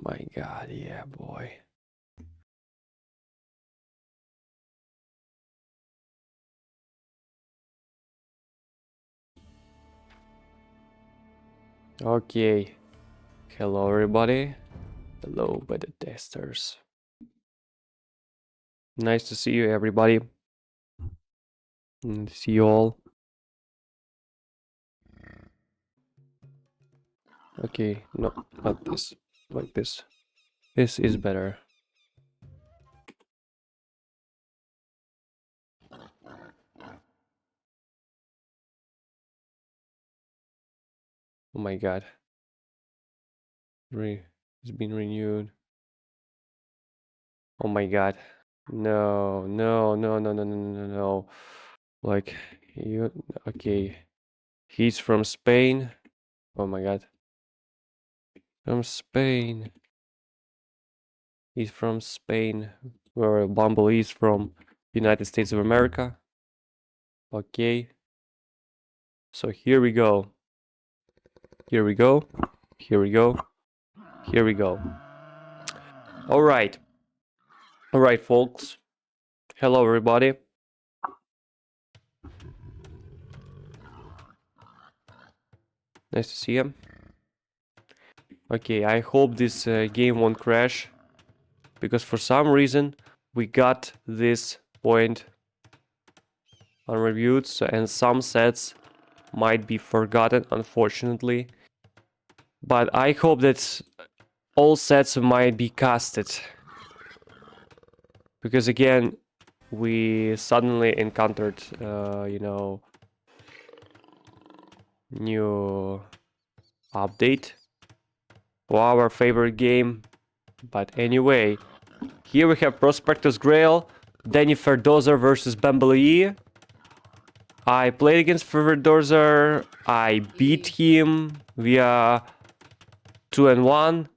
my god, yeah, boy. Okay. Hello, everybody. Hello, beta testers. Nice to see you, everybody. See you all. Okay, no, not this. Like this. This is better. Oh my god. It's been renewed. Oh my god. No, no, no, no, no, no, no, no. Like, you. Okay. He's from Spain. Oh my god. From Spain. He's from Spain. Where Bumble is from United States of America. Okay. So here we go. Here we go. Here we go. Here we go. All right. All right, folks. Hello, everybody. Nice to see you. Okay, I hope this game won't crash, because for some reason we got this point unreviewed, and some sets might be forgotten, unfortunately. But I hope that all sets might be casted, because again, we suddenly encountered, you know, new update for our favorite game. But anyway, here we have Prospector's Grail, Daniferdoser versus bumbaloe. I played against Daniferdoser. I beat him via 2-1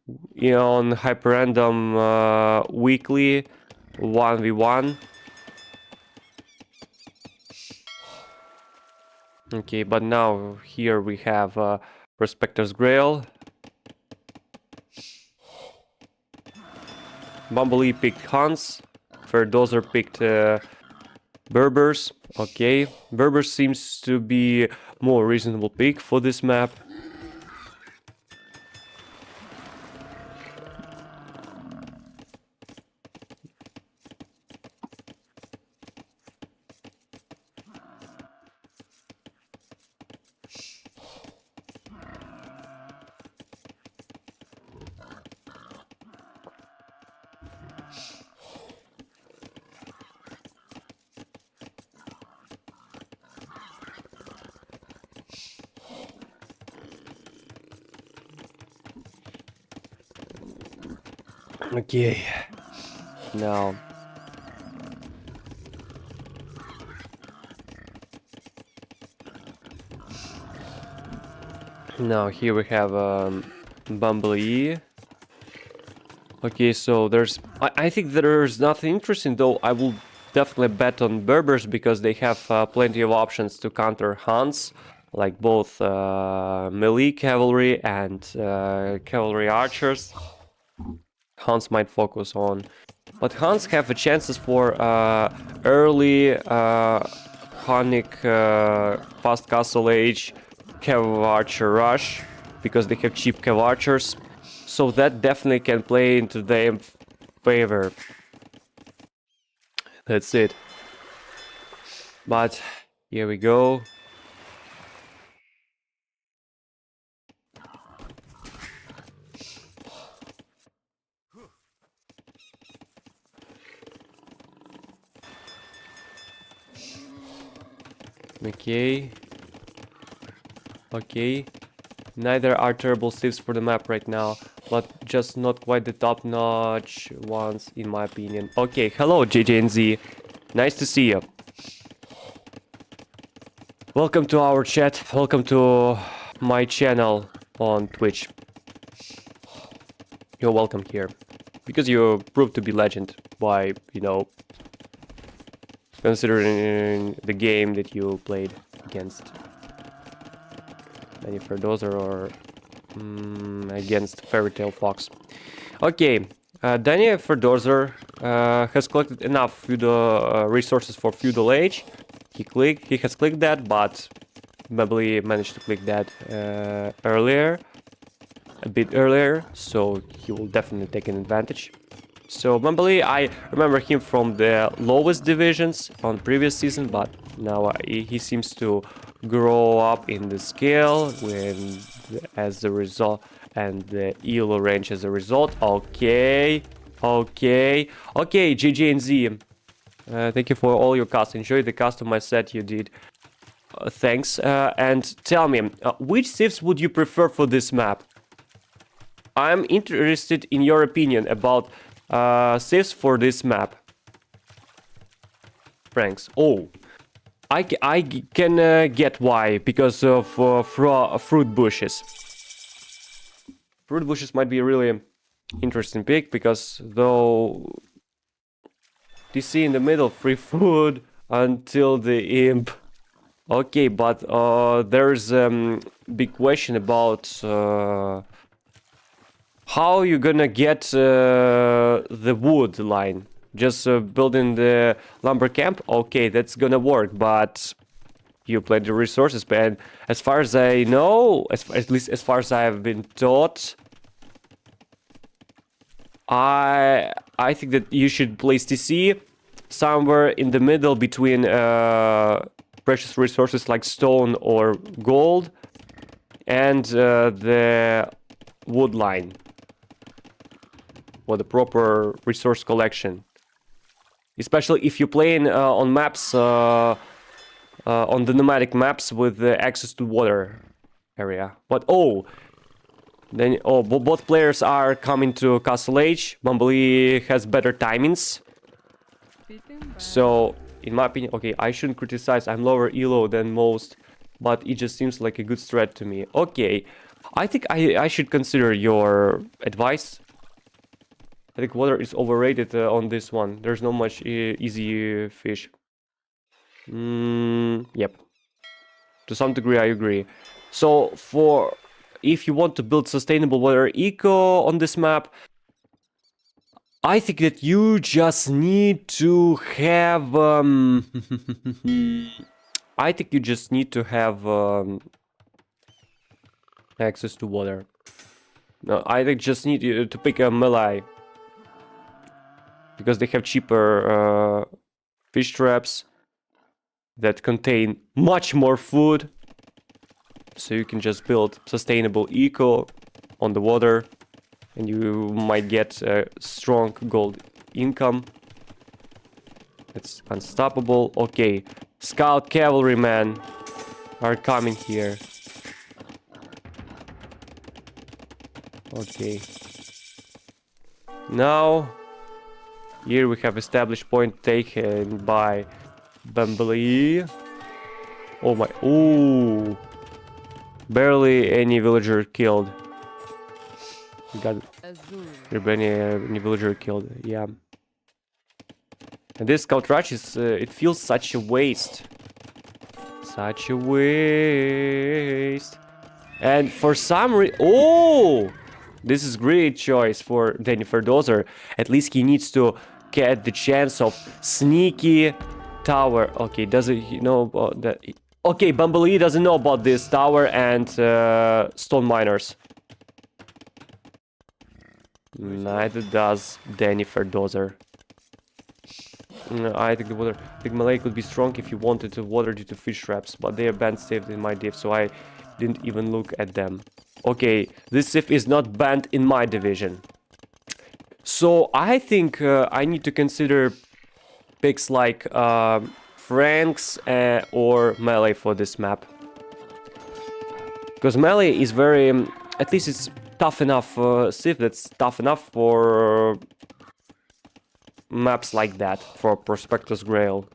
on Hyper Random weekly 1v1. Okay, but now here we have Prospector's Grail. Bumbaloe picked Hans. Daniferdoser picked Berbers. Okay, Berbers seems to be more reasonable pick for this map. Okay, now here we have bumbaloe. Okay, so I think there's nothing interesting, though. I will definitely bet on Berbers because they have plenty of options to counter Hans, like both melee cavalry and cavalry archers. Hans might focus on, but Hans have chances for early Hunnic fast castle age cav archer rush, because they have cheap cav archers, so that definitely can play into their favor. That's it. But here we go. Okay. Okay. Neither are terrible sieves for the map right now, but just not quite the top-notch ones, in my opinion. Okay, hello JJNZ. Nice to see you. Welcome to our chat. Welcome to my channel on Twitch. You're welcome here, because you proved to be legend by, considering the game that you played against Daniferdoser or against Fairy Tale Fox. Okay, Daniferdoser has collected enough feudal resources for feudal age. He has clicked that, but Bumbly managed to click that earlier, a bit earlier, so he will definitely take an advantage. So Bumbly, I remember him from the lowest divisions on previous season, but now he seems to grow up in the scale as a result, and the ELO range as a result. Okay, GG and Z. Thank you for all your cast. Enjoy the customized set you did. Thanks. And tell me, which civs would you prefer for this map? I'm interested in your opinion about civs for this map. Franks. Oh, I can get why, because of fruit bushes. Fruit bushes might be a really interesting pick, because though DC in the middle, free food until the imp. Okay, but there's big question about how you gonna get the wood line. Just building the lumber camp? Okay, that's gonna work, but you plenty the resources, and as far as I know, at least as far as I have been taught, I think that you should place TC somewhere in the middle between precious resources like stone or gold and the wood line, or the proper resource collection. Especially if you're playing on maps, on the nomadic maps with access to water area. But then both players are coming to Castle Age. Bumbly has better timings. So, in my opinion, okay, I shouldn't criticize. I'm lower elo than most, but it just seems like a good strat to me. Okay, I think I should consider your advice. I think water is overrated on this one. There's not much easy fish. Yep. To some degree, I agree. So, if you want to build sustainable water eco on this map, I think that you just need to have... I think you just need to have access to water. No, I think just need to pick a melee. Because they have cheaper fish traps that contain much more food. So you can just build sustainable eco on the water. And you might get a strong gold income. It's unstoppable. Okay, scout cavalrymen are coming here. Okay. Now, here we have established point taken by Bumbly. Oh my, ooh. Barely any villager killed. We got any villager killed, yeah. And this scout rush is, it feels such a waste. Such a waste. And for some oh! This is great choice for Daniferdoser. At least he needs to get the chance of sneaky tower. Okay, does he know about that? Okay, Bumbly doesn't know about this tower and stone miners. Neither does Daniferdoser. I think the melee could be strong if you wanted to water due to fish traps, but they are banned saved in my div, so I didn't even look at them. Okay, this Sif is not banned in my division. So I think I need to consider picks like Franks or melee for this map. Because melee is very, at least it's tough enough, Sif that's tough enough for maps like that, for Prospectus Grail.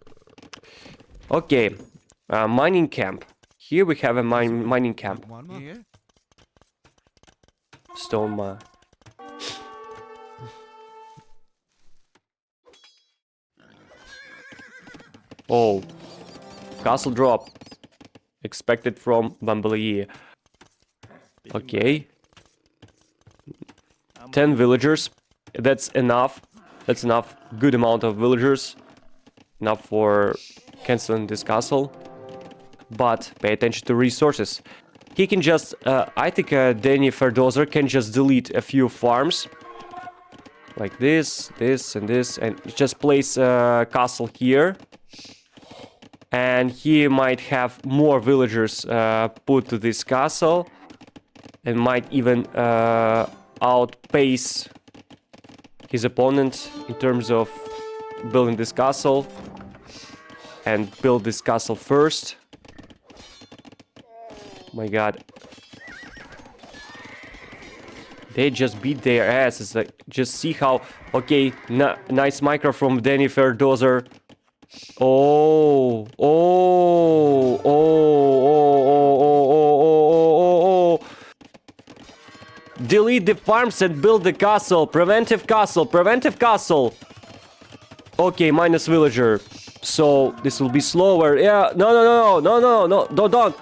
Okay, mining camp. Here we have a mining camp. Stone mine. Oh, castle drop. Expected from Bumbly. Okay. 10 villagers. That's enough. That's enough. Good amount of villagers. Enough for canceling this castle. But pay attention to resources. He can just... I think Daniferdoser can just delete a few farms. Like this, this, and this. And just place a castle here. And he might have more villagers put to this castle. And might even outpace his opponent in terms of building this castle. And build this castle first. Oh my god. They just beat their asses. Like, just see how... Okay, nice micro from Daniferdoser. Oh, oh, oh, oh, oh, oh, oh, oh. Delete the farms and build the castle. Preventive castle, preventive castle. Okay, minus villager. So this will be slower. Yeah, no, don't.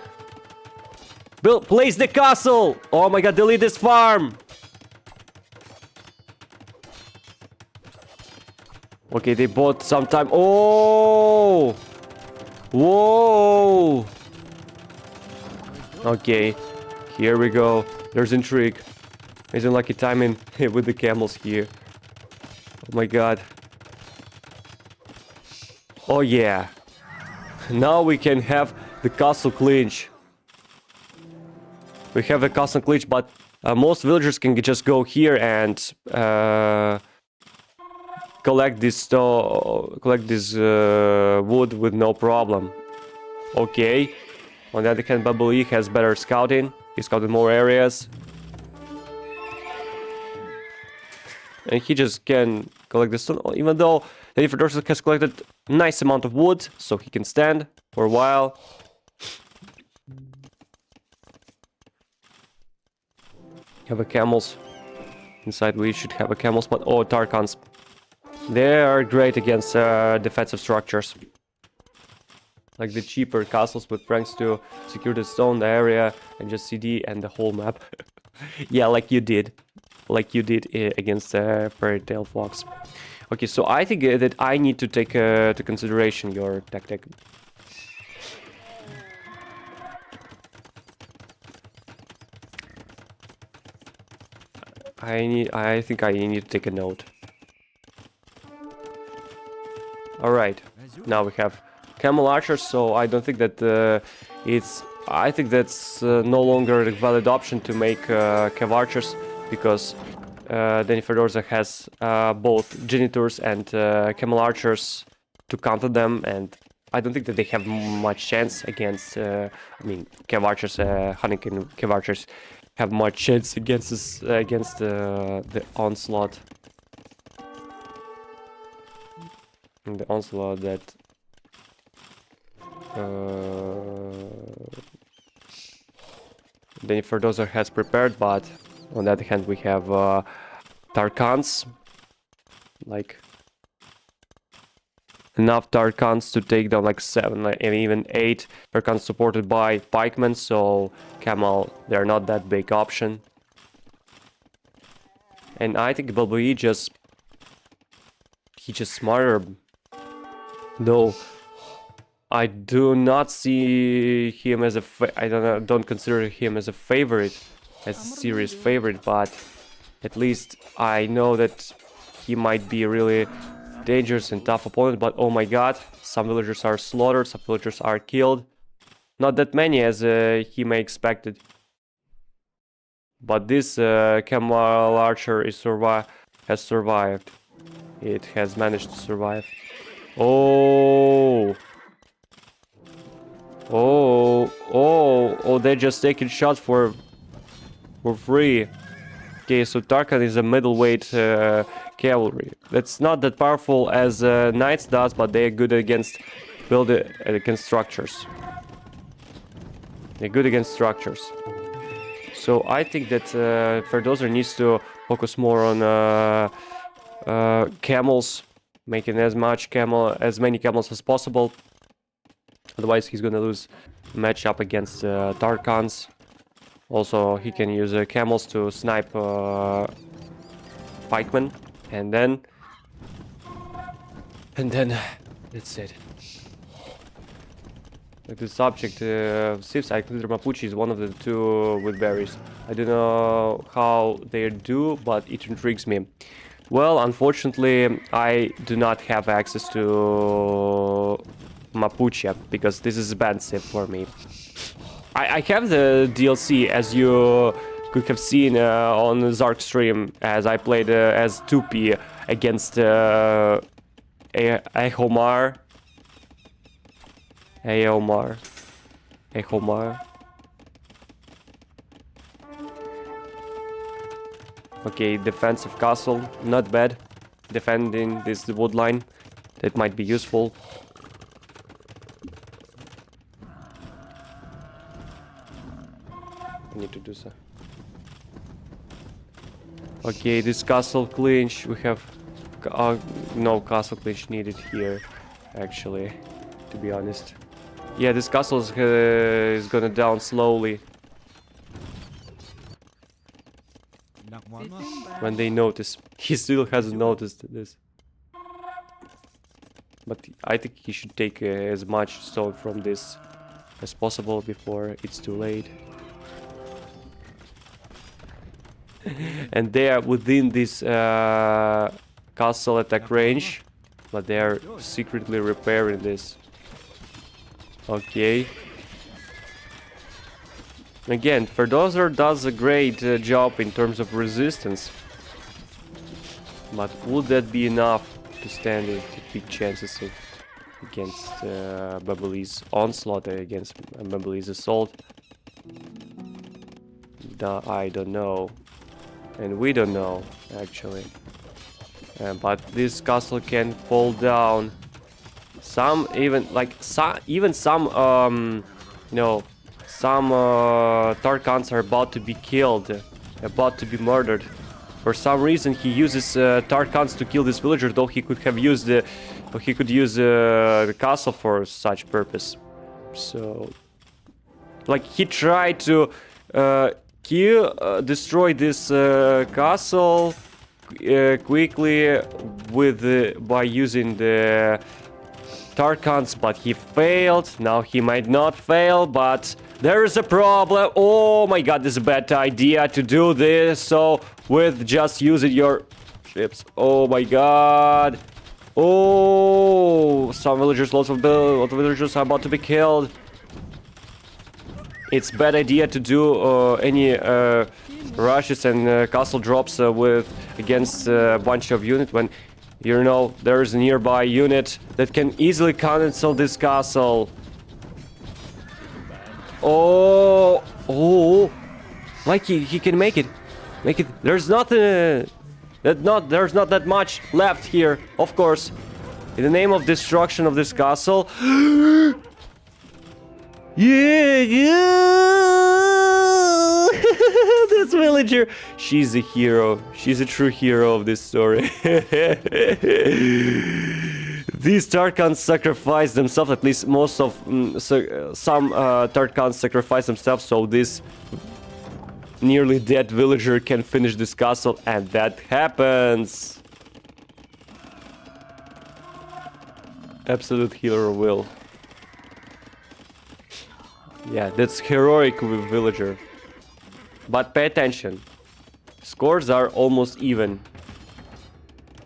Build, place the castle. Oh my god, delete this farm. Okay, they bought some time. Oh! Whoa! Okay, here we go. There's intrigue. There's unlucky timing with the camels here. Oh my god. Oh yeah. Now we can have the castle clinch. We have a castle clinch, but most villagers can just go here and collect this wood with no problem. Okay. On the other hand, bumbaloe has better scouting. He scouted more areas. And he just can collect the stone, even though Daniferdoser has collected a nice amount of wood, so he can stand for a while. Have a camels. Inside we should have a camels, but oh, Tarkans. They are great against defensive structures. Like the cheaper castles with ranks to secure the stone, the area, and just CD and the whole map. Yeah, like you did. Like you did against Fairy Tail Fox. Okay, so I think that I need to take to consideration your tactic. I think I need to take a note. Alright, now we have camel archers, so I don't think that I think that's no longer a valid option to make cav archers, because Daniferdoser has both genitors and camel archers to counter them, and I don't think that they have much chance against, I mean, cav archers, hunting and cav archers have much chance against this, against the onslaught. The onslaught that Daniferdoser has prepared, but on the other hand we have Tarkans, like enough Tarkans to take down like 7 and even 8 Tarkans supported by pikemen, so camel, they're not that big option. And I think bumbaloe he just smarter. Though I do not see him as a don't consider him as a favorite, as a serious favorite, but at least I know that he might be a really dangerous and tough opponent. But oh my god, some villagers are slaughtered, some villagers are killed. Not that many as he may expected. But this camel archer has survived. It has managed to survive. Oh, they're just taking shots for free. Okay, so Tarkan is a middleweight cavalry. That's not that powerful as Knights does, but they're good against against structures. They're good against structures. So I think that Daniferdoser needs to focus more on camels. Making as many camels as possible. Otherwise, he's gonna lose matchup against Tarkans. Also, he can use camels to snipe pikemen, and then that's it. Like this subject, Sieves, I consider Mapuche is one of the two with berries. I don't know how they do, but it intrigues me. Well, unfortunately, I do not have access to Mapuche because this is expensive for me. I have the DLC, as you could have seen on the Zark stream, as I played as 2P against Ahomar. Okay, defensive castle, not bad. Defending this wood line, that might be useful. I need to do so. Okay, this castle clinch, we have no castle clinch needed here, actually, to be honest. Yeah, this castle is gonna down slowly. When they notice. He still hasn't noticed this. But I think he should take as much stone from this as possible before it's too late. And they are within this castle attack range, but they are secretly repairing this. Okay. Again, Ferdozer does a great job in terms of resistance. But would that be enough to stand a big chances against Babali's onslaught, against Babali's assault? I don't know. And we don't know, actually. But this castle can fall down. Some even some Tarkans are about to be killed, about to be murdered. For some reason, he uses Tarkans to kill this villager, though he could have used the castle for such purpose. So, like, he tried to destroy this castle quickly by using the Tarkans, but he failed. Now he might not fail, but there is a problem. Oh my god, this is a bad idea to do this. So with just using your ships. Oh my god. Oh, some villagers, lots of villagers are about to be killed. It's bad idea to do any rushes and castle drops against a bunch of units when you know there is a nearby unit that can easily cancel this castle. Oh, like he can make it. There's nothing there's not that much left here, of course. In the name of destruction of this castle. Yeah. This villager, she's a hero. She's a true hero of this story. These Tarkans sacrifice themselves, at least most of some Tarkans sacrifice themselves, so this nearly dead villager can finish this castle, and that happens. Absolute hero will. Yeah, that's heroic villager. But pay attention. Scores are almost even.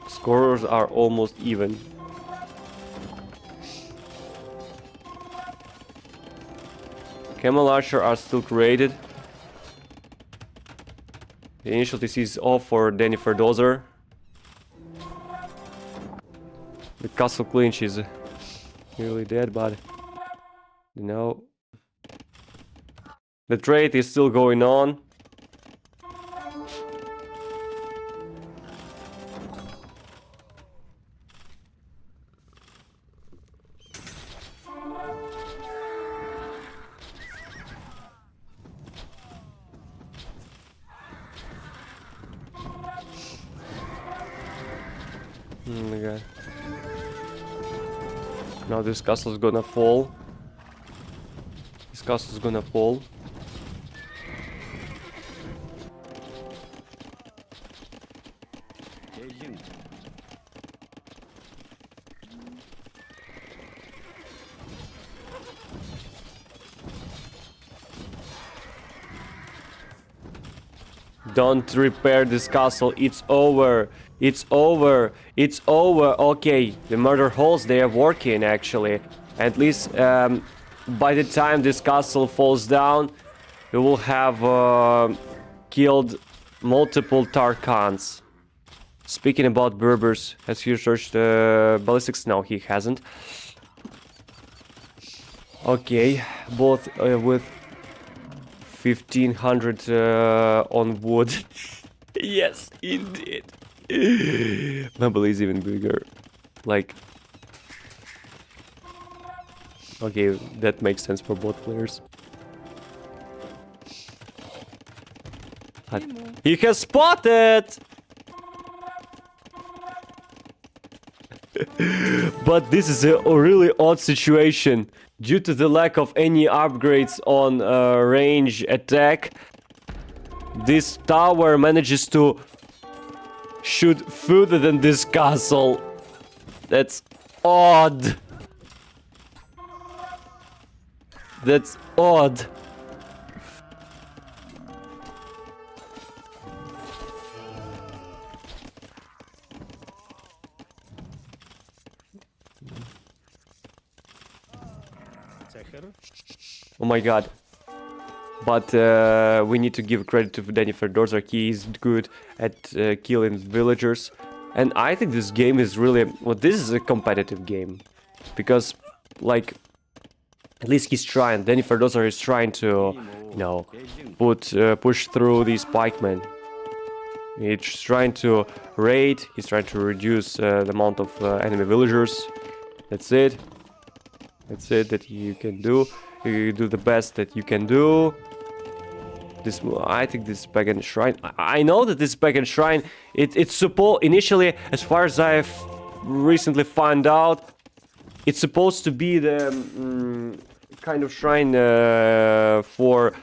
Scores are almost even. Camel Archer are still created. The initial TC is off for Daniferdoser. The castle clinch is nearly dead, but you know, the trade is still going on. Oh my god. Now this castle is gonna fall. This castle is gonna fall. Don't repair this castle. It's over. It's over. It's over. Okay, the murder holes, they are working actually. At least by the time this castle falls down, we will have killed multiple Tarkans. Speaking about Berbers, has he searched ballistics? No, he hasn't. Okay, both with 1500 on wood. Yes, indeed. My belly is even bigger. Like, okay, that makes sense for both players. He has spotted! But this is a really odd situation. Due to the lack of any upgrades on range attack, this tower manages to shoot further than this castle. That's odd. That's odd. Oh my god. But we need to give credit to Daniferdoser. He is good at killing villagers. And I think this game is really... Well, this is a competitive game. Because, like... At least he's trying. Daniferdoser is trying to, you know, push through these pikemen. He's trying to raid. He's trying to reduce the amount of enemy villagers. That's it. That's it that you can do. You do the best that you can do. This, I think this pagan shrine. I know that this pagan shrine, it's supposed initially, as far as I've recently found out, it's supposed to be the kind of shrine for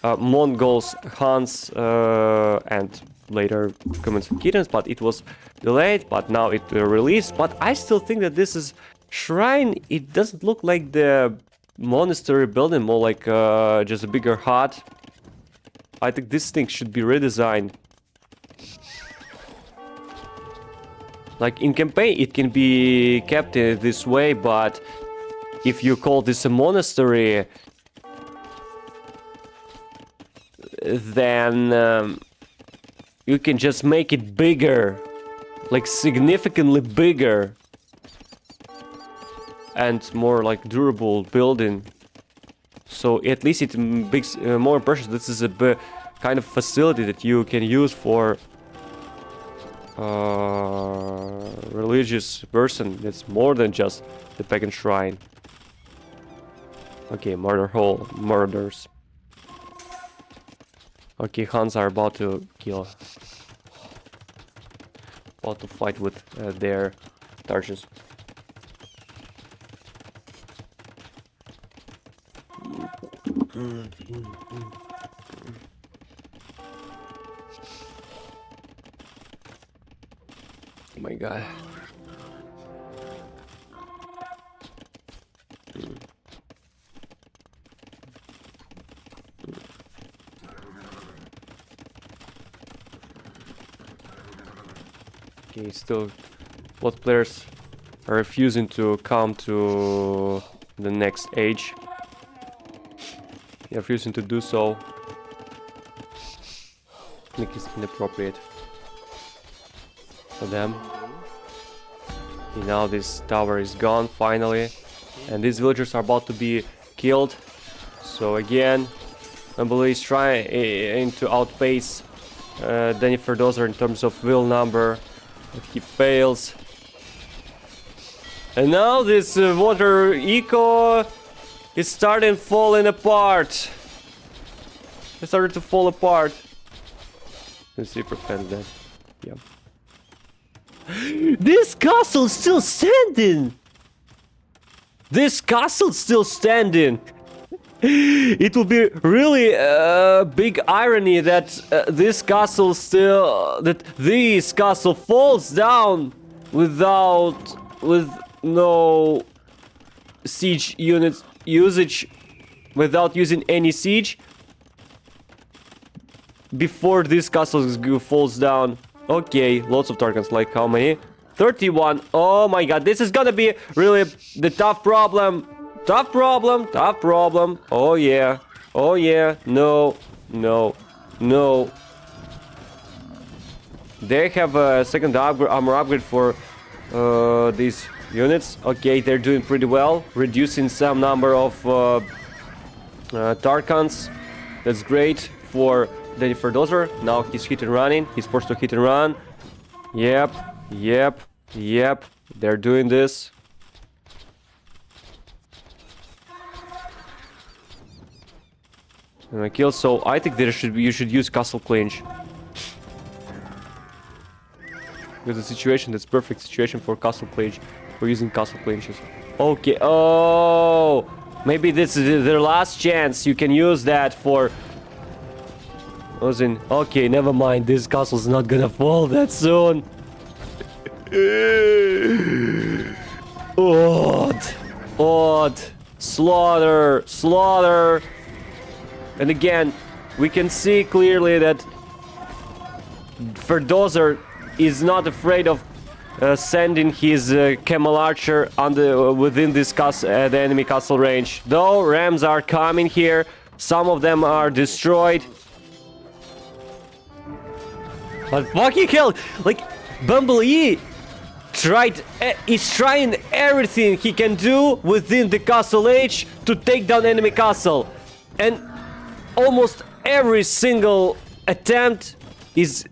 Mongols, Huns, and later Commons and Kittens, but it was delayed. But now it released. But I still think that this is shrine. It doesn't look like the monastery building, more like just a bigger hut. I think this thing should be redesigned. Like in campaign it can be kept in this way, but if you call this a monastery, then you can just make it bigger, like significantly bigger. And more like durable building, so at least it makes more impression. This is a kind of facility that you can use for religious person. That's more than just the pagan shrine. Okay, murder hole, murders. Okay, Huns are about to kill, about to fight with their torches. Oh my god. Okay, still both players are refusing to come to the next age. They're refusing to do so. I think it's inappropriate for them. Okay, now this tower is gone finally, and these villagers are about to be killed. So again, Bumbaloe is trying to outpace Daniferdoser in terms of Vill number, but he fails. And now this water eco is starting falling apart. It started to fall apart. Let's see, prevent that. Yeah. This castle's still standing! This castle's still standing! It will be really big irony that this castle falls down with no siege units usage, without using any siege, before this castle falls down. Okay, lots of targets. Like how many? 31. Oh my god, this is gonna be really the tough problem. Tough problem, tough problem. Oh yeah. Oh yeah. No, no, no. They have a second armor upgrade for these units. Okay, they're doing pretty well. Reducing some number of Tarkans. That's great for Daniferdoser. Now he's hit and running. He's forced to hit and run. Yep, yep, yep. They're doing this. And I kill. So I think there should be, you should use castle clinch. With the situation, that's perfect situation for castle clinch. We're using castle clinches. Okay. Oh, maybe this is their last chance. You can use that for. Okay, never mind. This castle's not gonna fall that soon. Odd. Slaughter. Slaughter. And again, we can see clearly that Ferdozer is not afraid of sending his camel archer within this castle, the enemy castle range. Though rams are coming here, some of them are destroyed. But fucking hell, like bumbaloe is trying everything he can do within the castle age to take down enemy castle, and almost every single attempt is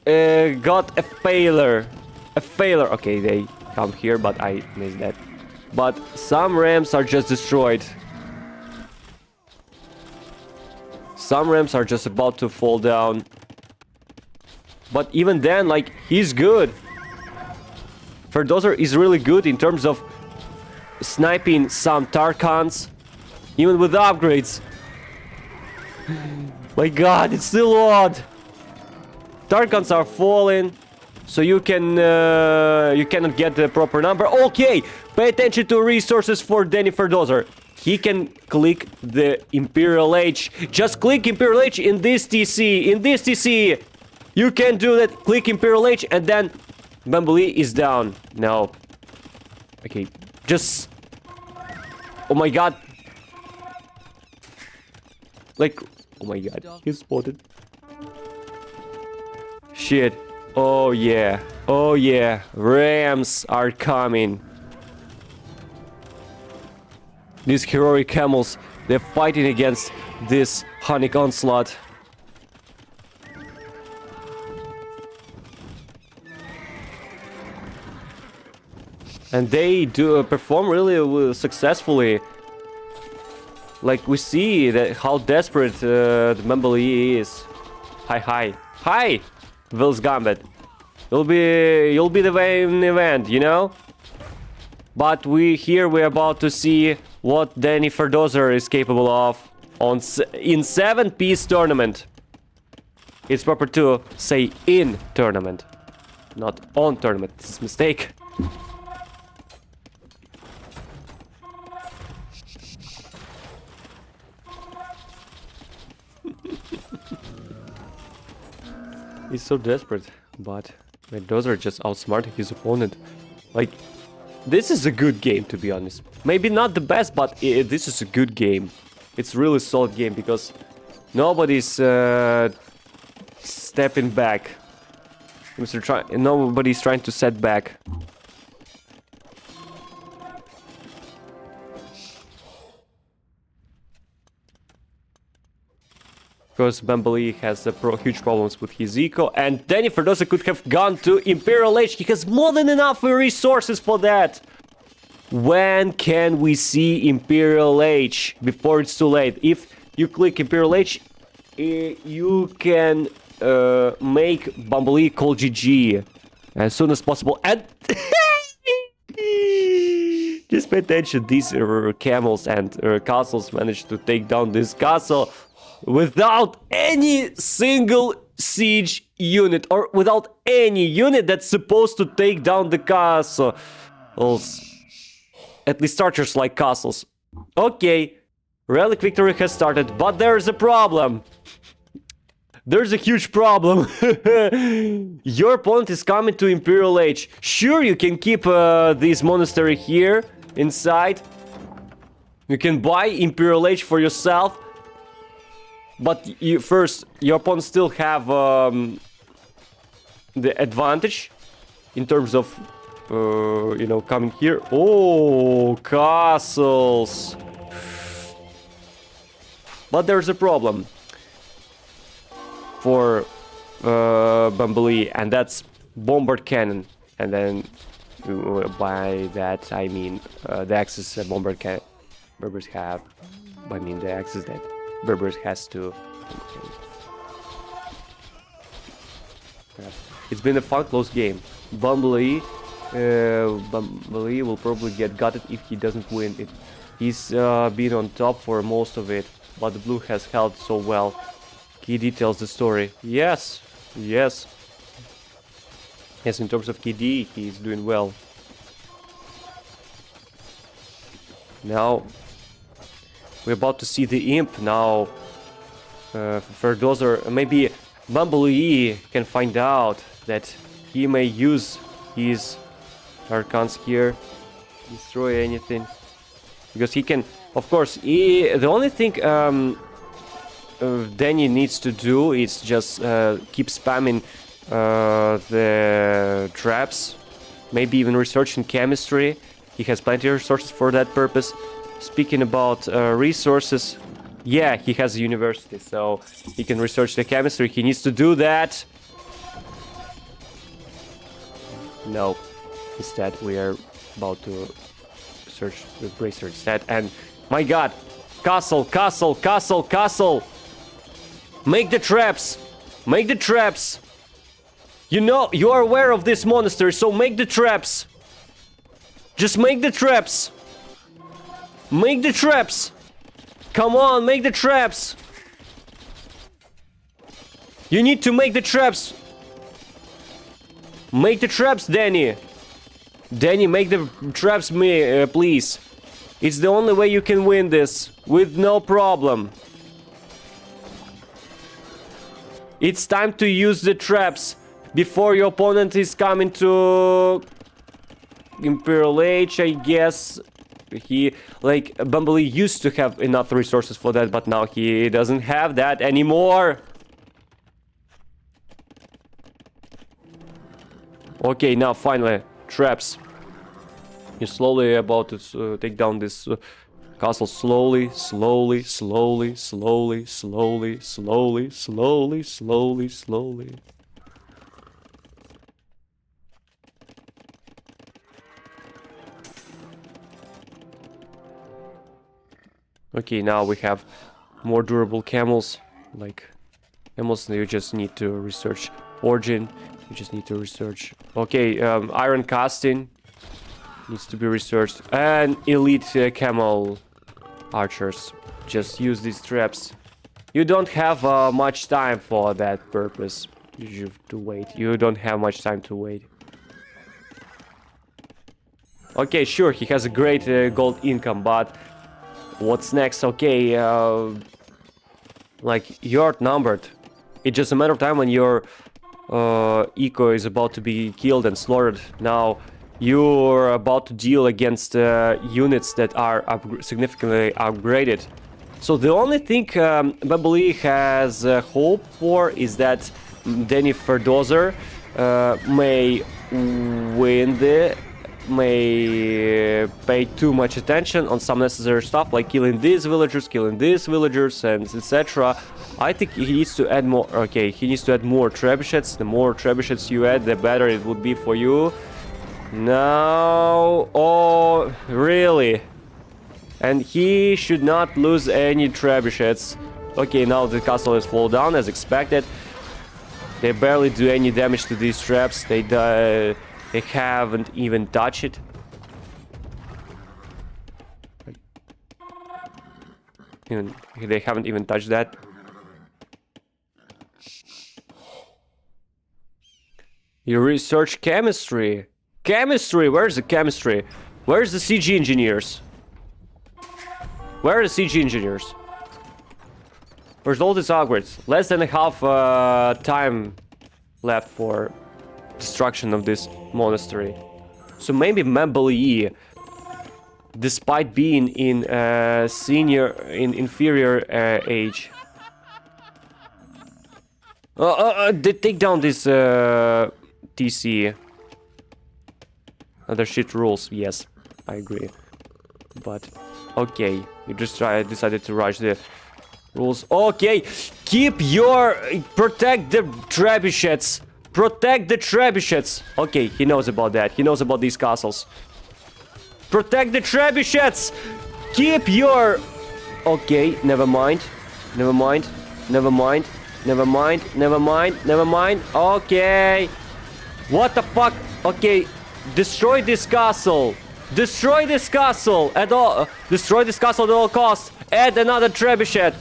got a failure. Okay, they come here, but I missed that. But some rams are just destroyed. Some rams are just about to fall down. But even then, like, he's good. Ferdozer is really good in terms of sniping some Tarkans, even with upgrades. My god, it's still odd. Tarkans are falling, so you cannot get the proper number. Okay, pay attention to resources for Daniferdoser. He can click the Imperial Age. Just click Imperial Age in this TC. In this TC, you can do that. Click Imperial Age, and then bumbaloe is down. No. Okay, just. Oh my god. Like, oh my god, he's spotted. Shit. Oh yeah. Oh yeah. Rams are coming. These heroic camels, they're fighting against this Hunnic onslaught. And they do perform really successfully. Like, we see that how desperate the bumbaloe is. Hi! Vill's Gambit. You'll be the main event, you know? But we're about to see what Daniferdoser is capable of in 7-piece tournament. It's proper to say in tournament, not on tournament. This is a mistake. He's so desperate, but those are just outsmarting his opponent. Like, this is a good game, to be honest. Maybe not the best, but this is a good game. It's really solid game because nobody's stepping back. Nobody's trying to set back. Because bumbaloe has huge problems with his eco, and Daniferdoser could have gone to Imperial Age. He has more than enough resources for that. When can we see Imperial Age? Before it's too late. If you click Imperial Age, you can make bumbaloe call GG as soon as possible. And just pay attention. These camels and castles managed to take down this castle without any single siege unit, or without any unit that's supposed to take down the castle. At least archers like castles. Okay, relic victory has started, but there's a problem. There's a huge problem. Your opponent is coming to Imperial Age. Sure, you can keep this monastery here inside. You can buy Imperial Age for yourself. But first, your opponent still have the advantage in terms of, you know, coming here. Oh, castles. But there's a problem for bumbaloe, and that's bombard cannon. And then by that I mean the axis bombard cannon Berbers have. I mean the axis that Berbers has to. It's been a fun close game. Bumbaloe will probably get gutted if he doesn't win it. He's been on top for most of it, but the blue has held so well. KD tells the story. Yes, yes. Yes, in terms of KD, he's doing well. Now, we're about to see the imp now. Ferdoser, maybe bumbaloe can find out that he may use his archons here, destroy anything, because he can, of course, the only thing Danny needs to do is just keep spamming the traps, maybe even researching chemistry. He has plenty of resources for that purpose. Speaking about resources, yeah, he has a university, so he can research the chemistry. He needs to do that. No, instead we are about to search the bracer instead. And my god, castle, castle, castle, castle. Make the traps, make the traps. You know, you are aware of this monastery, so make the traps. Just make the traps. Make the traps. Come on, make the traps. You need to make the traps. Make the traps, Danny. Danny, make the traps, please. It's the only way you can win this with no problem. It's time to use the traps before your opponent is coming to Imperial Age, I guess. He, like, bumbaloe used to have enough resources for that, but now he doesn't have that anymore. Okay, now finally, traps. You're slowly about to take down this castle. Slowly, slowly, slowly, slowly, slowly, slowly, slowly, slowly, slowly. Okay, now we have more durable camels. Like camels, you just need to research origin. You just need to research. Okay, iron casting needs to be researched, and elite camel archers. Just use these traps. You don't have much time for that purpose. You have to wait. You don't have much time to wait. Okay, sure, he has a great gold income, but what's next? Okay, like, you're outnumbered. It's just a matter of time when your eco is about to be killed and slaughtered. Now you're about to deal against units that are significantly upgraded. So the only thing bumbaloe has hope for is that Daniferdoser may win may pay too much attention on some necessary stuff, like killing these villagers, and etc. I think he needs to add more. Okay, he needs to add more trebuchets. The more trebuchets you add, the better it would be for you. No, oh, really? And he should not lose any trebuchets. Okay, now the castle has fallen down as expected. They barely do any damage to these traps. They haven't even touched it. They haven't even touched that. You research chemistry. Chemistry? Where's the chemistry? Where's the CG engineers? Where are the CG engineers? Where's all these upgrades? Less than a half time left for destruction of this monastery. So maybe bumbaloe, despite being in inferior age. They take down this TC. Other shit rules, yes, I agree. But okay, you just decided to rush the rules. Okay, keep your protect the trebuchets. Protect the trebuchets. Okay, he knows about that. He knows about these castles. Protect the trebuchets. Keep your. Okay, never mind. Never mind. Never mind. Never mind. Never mind. Never mind. Okay. What the fuck? Okay, destroy this castle. Destroy this castle at all. Destroy this castle at all costs. Add another trebuchet.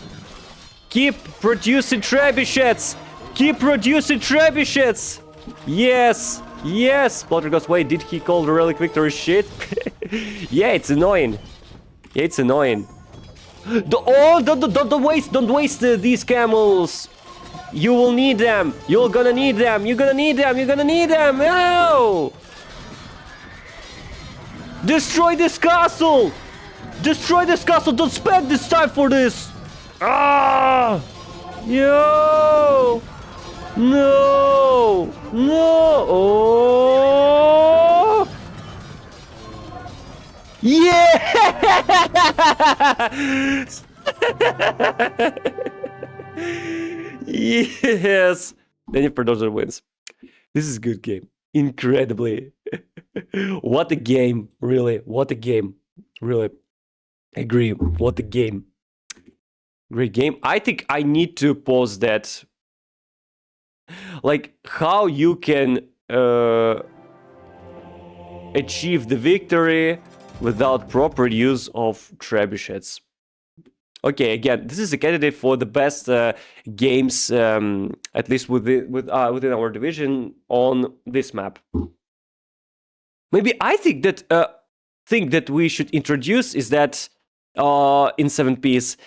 Keep producing trebuchets. Keep producing trebuchets. Yes. Yes. Poltergeist, wait, did he call the relic victory shit? Yeah, it's annoying. Yeah, it's annoying. Don't waste these camels. You will need them. You're gonna need them. You're gonna need them. You're gonna need them. No. Destroy this castle. Destroy this castle. Don't spend this time for this. Ah! Yo! No! No! Oh! Yes! Yes! Daniferdoser wins. This is a good game. Incredibly. What a game. Really. What a game. Really. Agree. What a game. Great game. I think I need to pause that. Like, how you can achieve the victory without proper use of trebuchets. Okay, again, this is a candidate for the best games, at least within our division on this map. Maybe I think that thing that we should introduce is that in 7Ps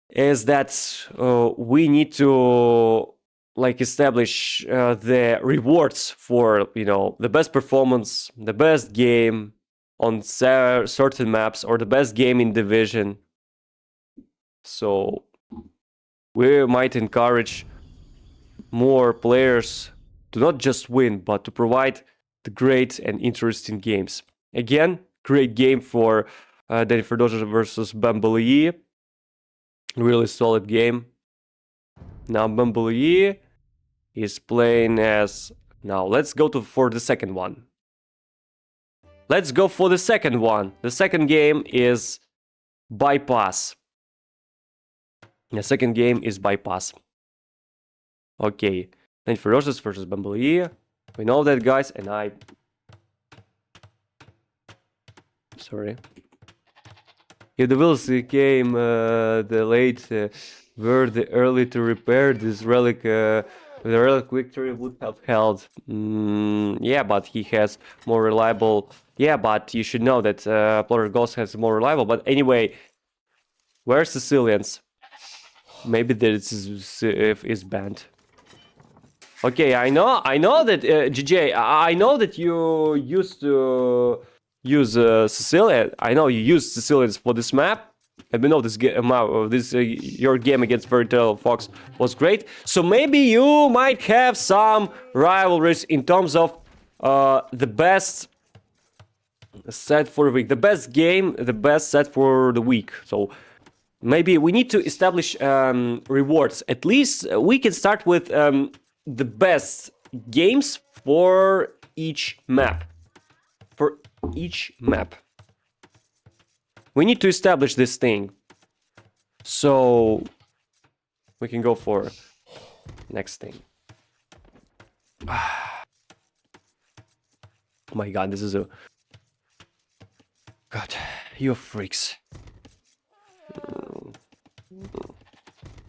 is that we need to like establish the rewards for, you know, the best performance, the best game on certain maps, or the best game in division. So we might encourage more players to not just win, but to provide the great and interesting games. Again, great game for Daniferdoser versus bumbaloe. Really solid game. Now bumbaloe is playing as... Now let's go for the second one. Let's go for the second one. The second game is bypass. The second game is bypass. Okay. Daniferdoser versus bumbaloe. We know that, guys, and I... Sorry. If the Vills came the late, were the early to repair this relic, the relic victory would have held. Yeah, but he has more reliable. Yeah, but you should know that Poltergeist has more reliable. But anyway, where's Sicilians? Maybe that is banned. Okay, I know that GJ. I know that you used to use Sicilian. I know you used Sicilians for this map, and we know this your game against Fairytale Fox was great. So maybe you might have some rivalries in terms of the best set for the week, the best game, the best set for the week. So maybe we need to establish rewards. At least we can start with the best games for each map. For each map. We need to establish this thing. So we can go for next thing. Oh my god, this is a... God, you're freaks. Oh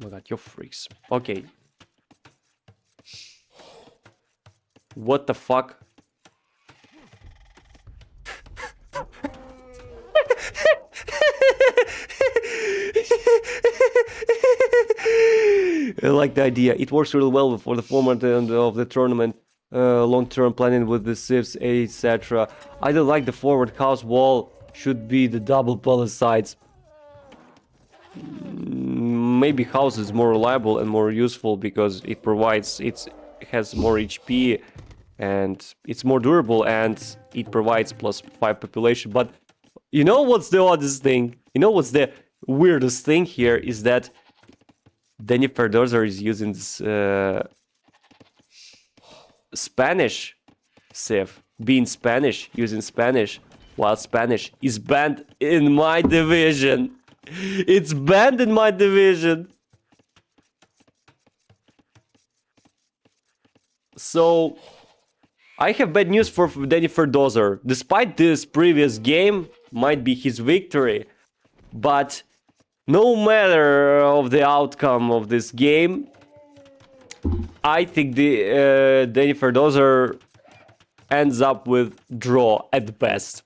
my god, you're freaks. Okay. What the fuck? I like the idea. It works really well for the format of the tournament. Long-term planning with the civs, etc. I don't like the forward house wall. Should be the double palace sides. Maybe house is more reliable and more useful because it provides, it has more HP and it's more durable and it provides +5 population. But you know what's the oddest thing? You know what's the weirdest thing here is that Daniferdoser is using this Spanish civ, being Spanish, using Spanish, while Spanish is banned in my division. It's banned in my division. So I have bad news for Daniferdoser. Despite this previous game might be his victory, but no matter of the outcome of this game, I think the Daniferdoser ends up with draw at best,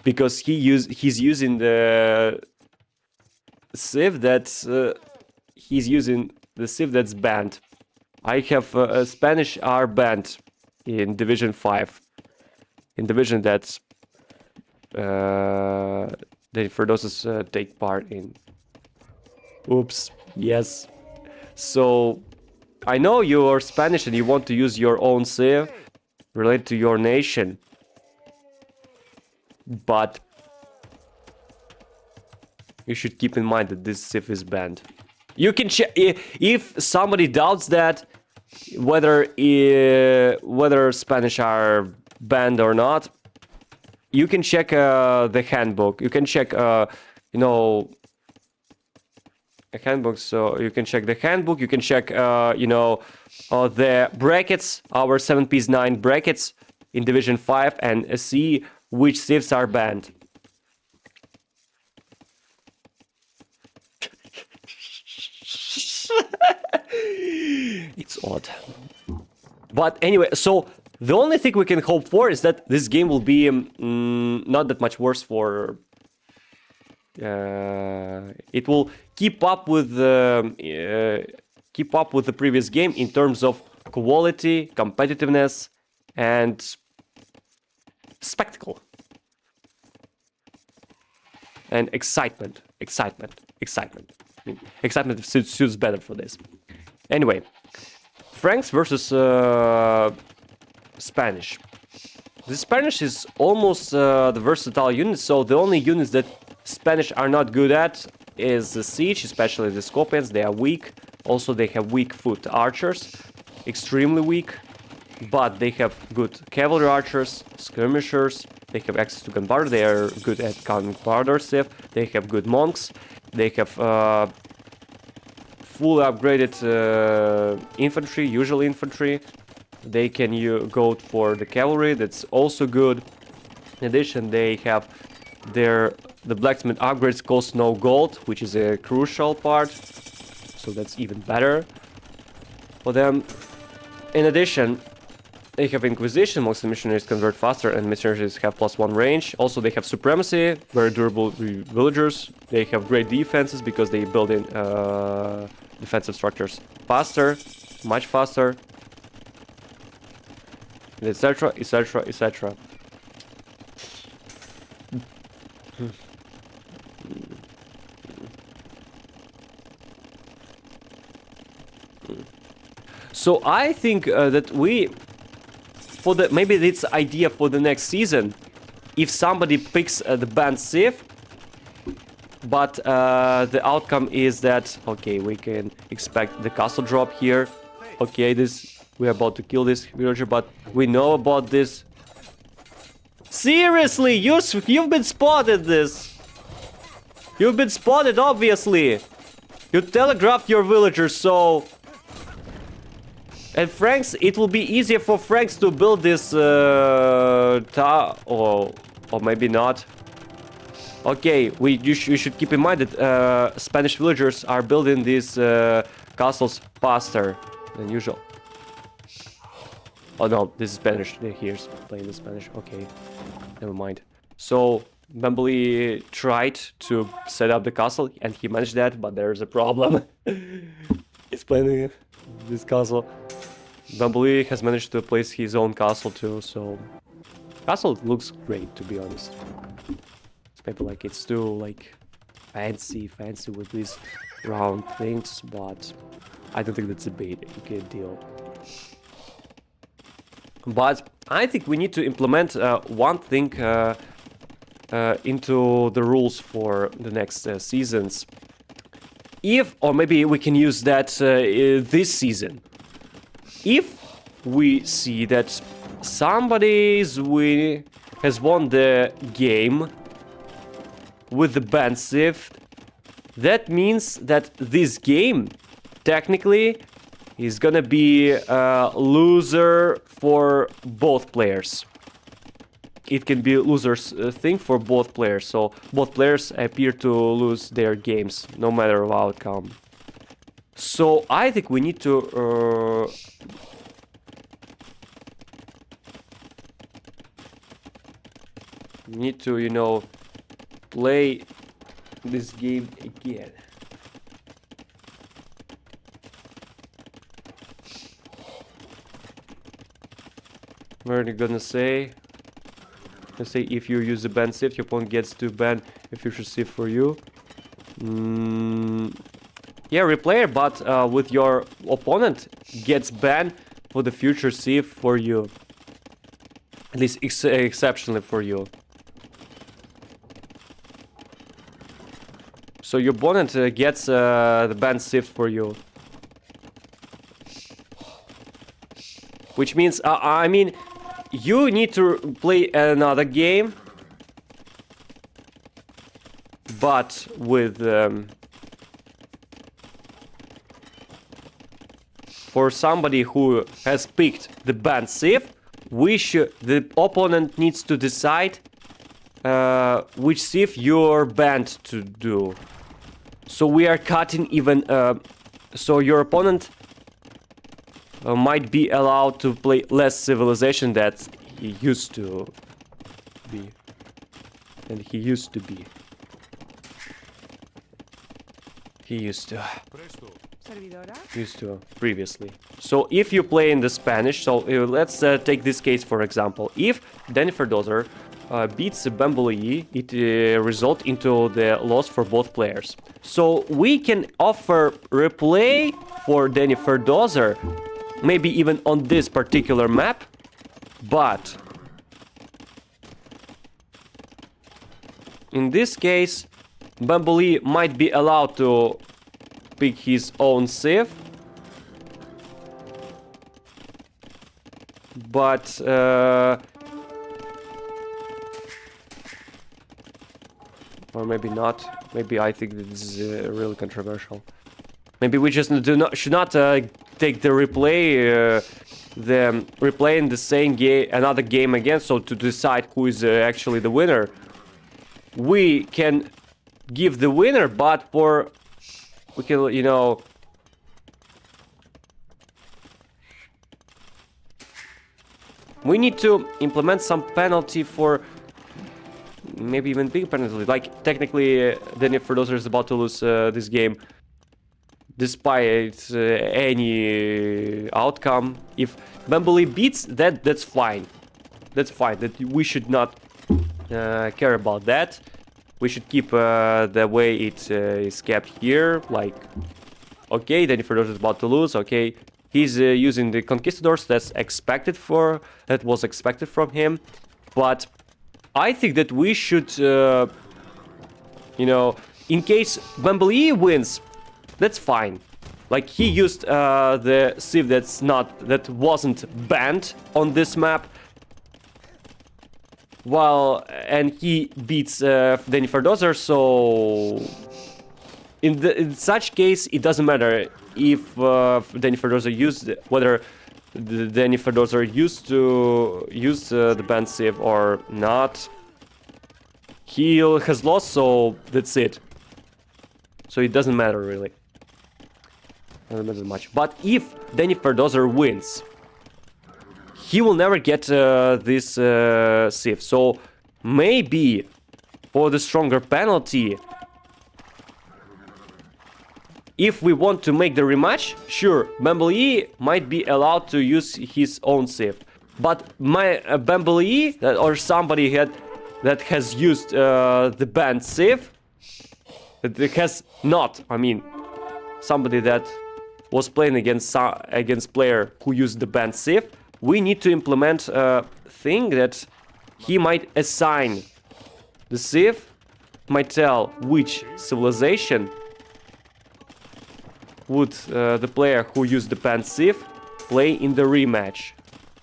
because he's using the civ that's banned. I have Spanish are banned in Division 5, in division that's Daniferdoser's take part in. Oops, yes. So I know you are Spanish and you want to use your own civ related to your nation, but you should keep in mind that this civ is banned. You can check if somebody doubts that whether Spanish are banned or not. You can check the handbook. You can check you know, a handbook. So you can check the handbook. You can check you know, the brackets, our 7P's 9 brackets in Division 5, and see which civs are banned. It's odd. But anyway, so the only thing we can hope for is that this game will be not that much worse for... it will keep up with the previous game in terms of quality, competitiveness, and spectacle. And excitement. I mean, excitement suits better for this. Anyway, Franks versus Spanish. The Spanish is almost the versatile unit, so the only units that Spanish are not good at is the siege, especially the scorpions. They are weak. Also, they have weak foot archers, extremely weak, but they have good cavalry archers, skirmishers. They have access to gunpowder. They are good at gunpowder civ. They have good monks. They have fully upgraded infantry, usual infantry. They can go for the cavalry. That's also good. In addition, they have the blacksmith upgrades cost no gold, which is a crucial part. So that's even better for them. In addition, they have Inquisition, most of the missionaries convert faster, and missionaries have +1 range. Also, they have Supremacy, very durable villagers. They have great defenses because they build in defensive structures faster, much faster, etc, etc, etc. So I think that maybe it's idea for the next season, if somebody picks the banned civ, but the outcome is that, okay, we can expect the castle drop here. Okay, we're about to kill this villager, but we know about this. Seriously, you've been spotted this. You've been spotted, obviously. You telegraphed your villagers, so... And Franks, it will be easier for Franks to build this or maybe not. Okay, you should keep in mind that Spanish villagers are building these castles faster than usual. Oh no, this is Spanish. Here's playing the Spanish. Okay, never mind. So Bumbaloe tried to set up the castle and he managed that, but there's a problem. His explaining this castle. Bumbaloe has managed to place his own castle too, so castle looks great, to be honest. It's maybe like it's too like fancy with these round things, but I don't think that's a big deal. But I think we need to implement one thing into the rules for the next seasons. Or maybe we can use that this season. If we see that somebody has won the game with the band shift, that means that this game technically is gonna be a loser for both players. It can be a loser's thing for both players, so both players appear to lose their games, no matter the outcome. So I think we need to you know, play this game again. What are you gonna say? Let's say if you use the ban shift, your opponent gets to ban a future shift for you. Yeah, replayer, but with your opponent gets banned for the future shift for you. At least exceptionally for you. So your opponent gets the ban shift for you. Which means, I mean, you need to play another game, but with for somebody who has picked the ban shift, the opponent needs to decide which shift you're banned to do. So we are cutting even. So your opponent might be allowed to play less civilization that he used to be. And he used to be. He used to previously. So if you play in the Spanish, so let's take this case for example. If Daniferdoser beats bumbaloe, it results into the loss for both players. So we can offer replay for Daniferdoser, maybe even on this particular map, but in this case, bumbaloe might be allowed to pick his own shift, but or maybe not. Maybe I think that this is really controversial. Maybe we just should not take the replay, in the same game, another game again. So to decide who is actually the winner, we can give the winner, but we can, you know, we need to implement some penalty for. Maybe even big penalty. Like, technically, Daniferdoser is about to lose this game. Despite any outcome. If bumbaloe beats, that's fine. That's fine. That we should not care about that. We should keep the way it is kept here. Like, okay, Daniferdoser is about to lose. Okay, he's using the conquistadors. That was expected from him. But I think that we should, you know, in case bumbaloe wins, that's fine. Like, he used the shift that wasn't banned on this map, and he beats Daniferdoser. So in such case, it doesn't matter if Daniferdoser used whether the Daniferdoser used to use the ban shift or not. He has lost, so that's it. So it doesn't matter really. Doesn't matter much. But if Daniferdoser wins, he will never get this shift. So maybe for the stronger penalty, if we want to make the rematch, sure, bumbaloe might be allowed to use his own sieve. But my bumbaloe or somebody that has used the banned sieve, that has not, I mean, somebody that was playing against player who used the banned sieve, we need to implement a thing that he might assign the sieve, might tell which civilization would the player who used the banned sieve play in the rematch.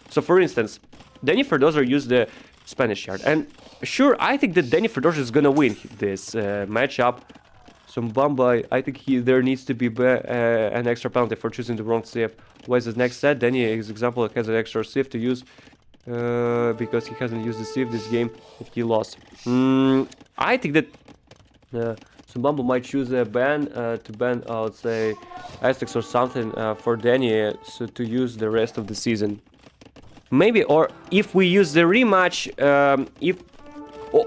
So for instance, Daniferdoser used the Spanish yard, and sure, I think that Daniferdoser is gonna win this matchup. So Bamba, I think there needs to be an extra penalty for choosing the wrong sieve. Whereas the next set, Danny, as example, has an extra sieve to use because he hasn't used the sieve this game that he lost. I think that Bamba might choose a ban to ban, I would say, Aztecs or something for Danny so to use the rest of the season. Maybe, or if we use the rematch,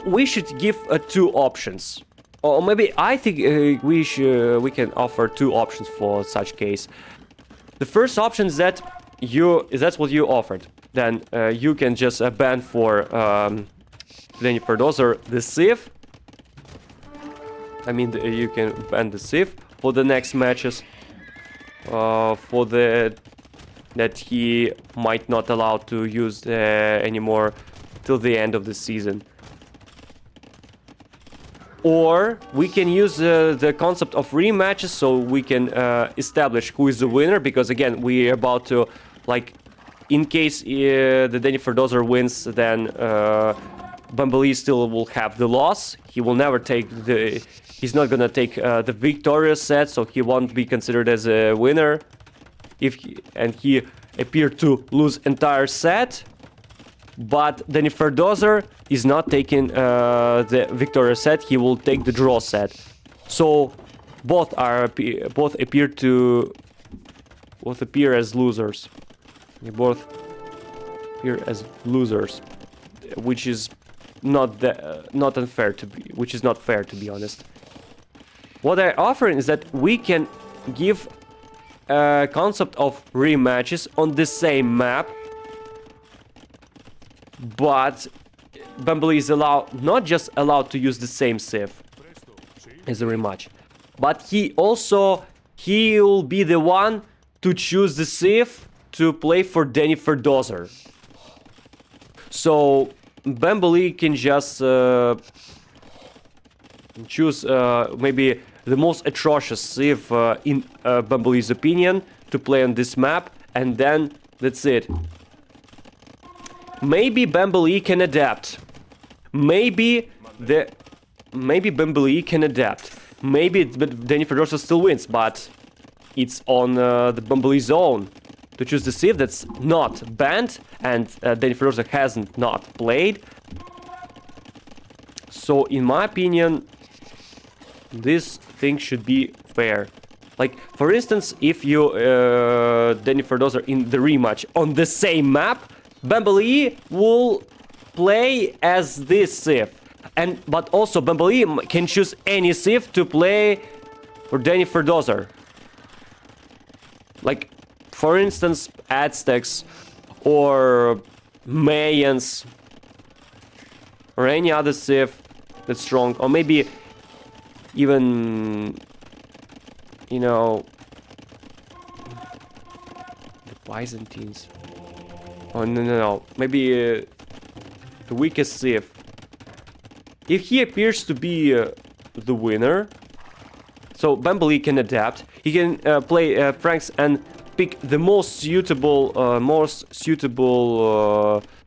we should give two options. Or maybe I think we can offer two options for such case. The first option is that that's what you offered. Then you can just ban for Daniferdoser the sieve. I mean, you can ban the sieve for the next matches. For that he might not allow to use anymore till the end of the season. Or we can use the concept of rematches, so we can establish who is the winner, because again, we are about to, like, in case the Daniferdoser wins, then bumbaloe still will have the loss. He will never take he's not gonna take the victorious set, so he won't be considered as a winner. And he appeared to lose entire set, but Daniferdoser is not taking the victorious set. He will take the draw set. So both appear as losers. They both appear as losers, which is not unfair to be. Which is not fair, to be honest. What I offer is that we can give a concept of rematches on the same map, but bumbaloe is not just allowed to use the same sieve as a rematch, but he will be the one to choose the sieve to play for Daniferdoser. So bumbaloe can just choose maybe the most atrocious sieve in bumbaloe's opinion to play on this map, and then that's it. Maybe bumbaloe can adapt. Maybe bumbaloe can adapt. Maybe Daniferdoser still wins, but it's on the bumbaloe's own to choose the sieve that's not banned, and Daniferdoser hasn't not played. So in my opinion, this thing should be fair. Like, for instance, if you Daniferdoser in the rematch on the same map, bumbaloe will play as this sieve, but also bumbaloe can choose any sieve to play for Daniferdoser. Like, for instance, Aztecs or Mayans or any other sieve that's strong, or maybe even, you know, the Byzantines. Oh, no. Maybe the weakest sieve. If he appears to be the winner, so bumbaloe can adapt. He can play Franks and pick the most suitable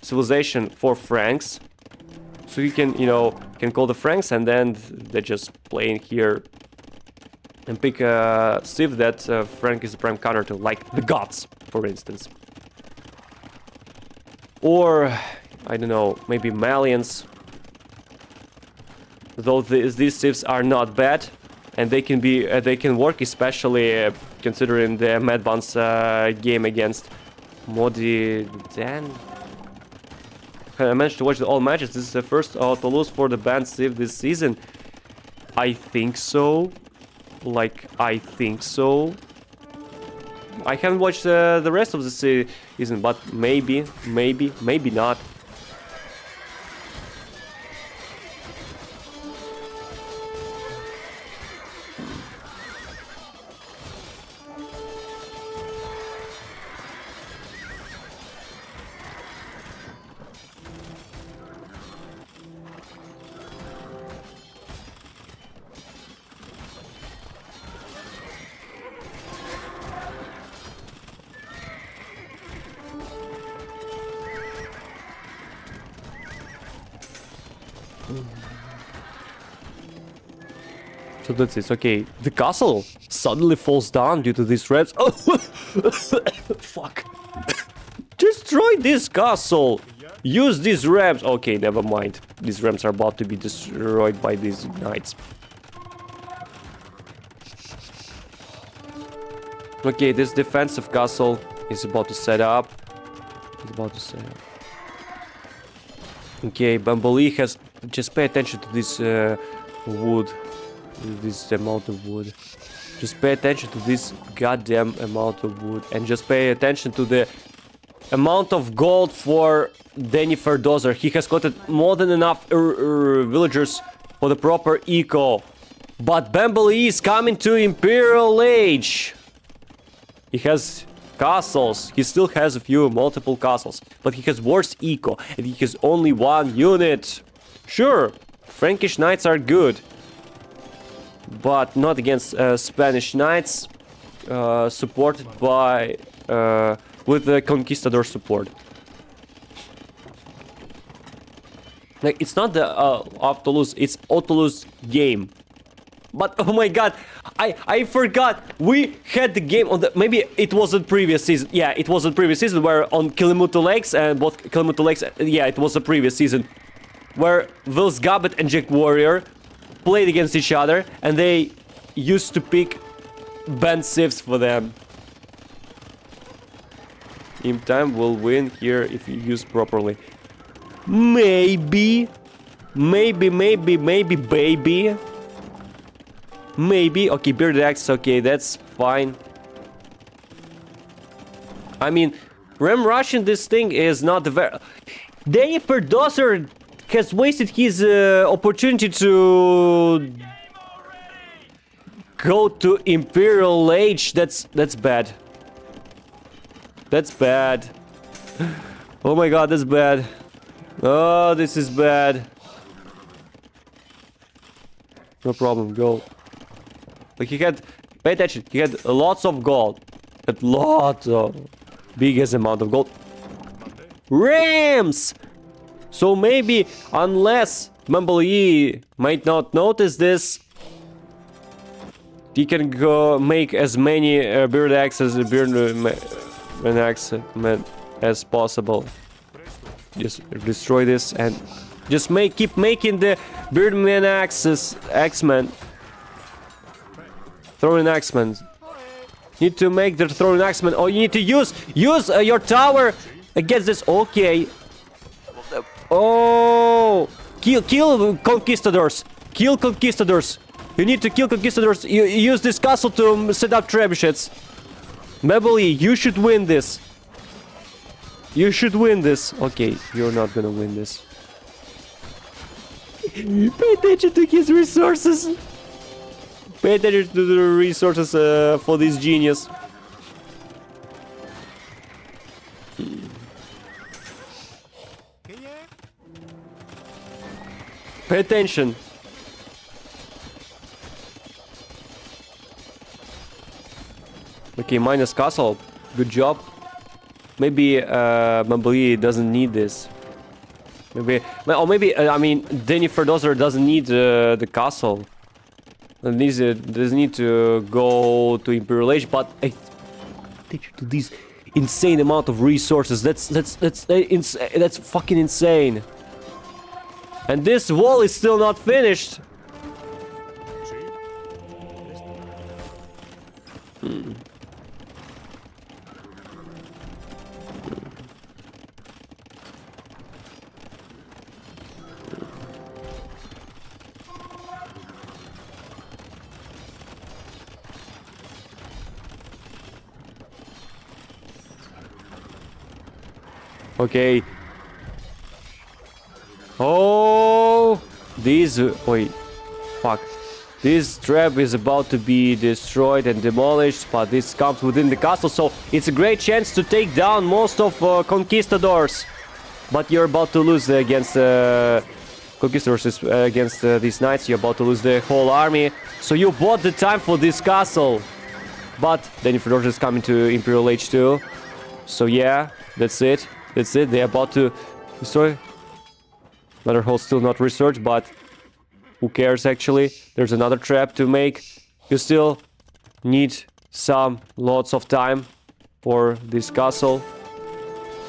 civilization for Franks. So you can, can call the Franks, and then they just play in here and pick a sieve that Frank is the prime counter to, like the Goths, for instance. Or, I don't know, maybe Malians. Though these sieves are not bad, and they can work, especially considering the Madban's game against Modi Dan. I managed to watch all matches. This is the first to lose for the banned sieve this season. I think so. like I think so. I haven't watched the rest of the season, but maybe not. So that's it. Okay, the castle suddenly falls down due to these ramps. Oh, fuck! Destroy this castle. Use these ramps. Okay, never mind. These ramps are about to be destroyed by these knights. Okay, this defensive castle is about to set up. Okay, bumbaloe has... Just pay attention to this wood. This amount of wood. Just pay attention to this goddamn amount of wood. And just pay attention to the amount of gold for Daniferdoser. He has gotten more than enough villagers for the proper eco. But bumbaloe is coming to Imperial Age. He has castles. He still has a few multiple castles. But he has worse eco. And he has only one unit. Sure, Frankish knights are good. But not against Spanish knights. Supported by... with the conquistador support. Like, it's not the Autolus, it's Autolus game. But oh my god, I forgot we had the game on the... Maybe it wasn't previous season. Yeah, it was the previous season where on Kilimutu Lakes and both Kilimutu Lakes... Yeah, it was the previous season. Where Vill's Gambit and Jack Warrior played against each other and they used to pick banned civs for them. Imp Time will win here if you use properly. Maybe. Maybe. Okay, Bearded Axe, okay, that's fine. I mean, Ram rushing this thing is not very... Daniferdoser has wasted his opportunity to go to Imperial Age. That's bad. That's bad. Oh my god, that's bad. Oh, this is bad. No problem, go. Like he had, pay attention, he had lots of gold. Had lots of, biggest amount of gold. Rams! So maybe, unless bumbaloe might not notice this, he can go make as many beard axes, as possible. Just destroy this and just keep making the Beardman Axemen. Throwing Axemen. Need to make the throwing Axemen. Oh, you need to use your tower against this. Okay. Oh, kill conquistadors. Kill conquistadors. You need to kill conquistadors. You use this castle to set up trebuchets. bumbaloe, you should win this. You should win this. Okay, you're not gonna win this. Pay attention to his resources. Pay attention to the resources for this genius. Pay attention. Okay, minus castle. Good job. Maybe bumbaloe doesn't need this. Maybe, or maybe I mean, Daniferdoser doesn't need the castle. Doesn't need to go to Imperial Age, but I teach you to this insane amount of resources. That's fucking insane. And this wall is still not finished. Okay. Oh, wait, fuck. This trap is about to be destroyed and demolished, but this comes within the castle, so it's a great chance to take down most of conquistadors. But you're about to lose against conquistadors, against these knights. You're about to lose the whole army. So you bought the time for this castle. But Daniferdoser is coming to Imperial H2. So yeah, that's it. That's it. They're about to destroy. Another hole still not researched, but who cares actually? There's another trap to make. You still need lots of time for this castle.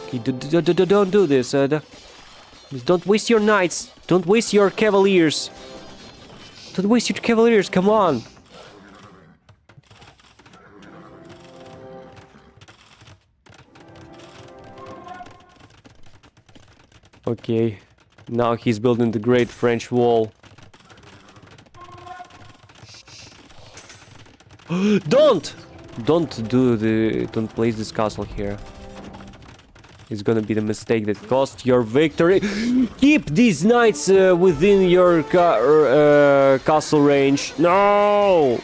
Okay, don't do this. Don't waste your knights. Don't waste your cavaliers. Don't waste your cavaliers. Come on. Okay. Now he's building the Great French Wall. Don't place this castle here. It's gonna be the mistake that cost your victory. Keep these knights within your castle range. No.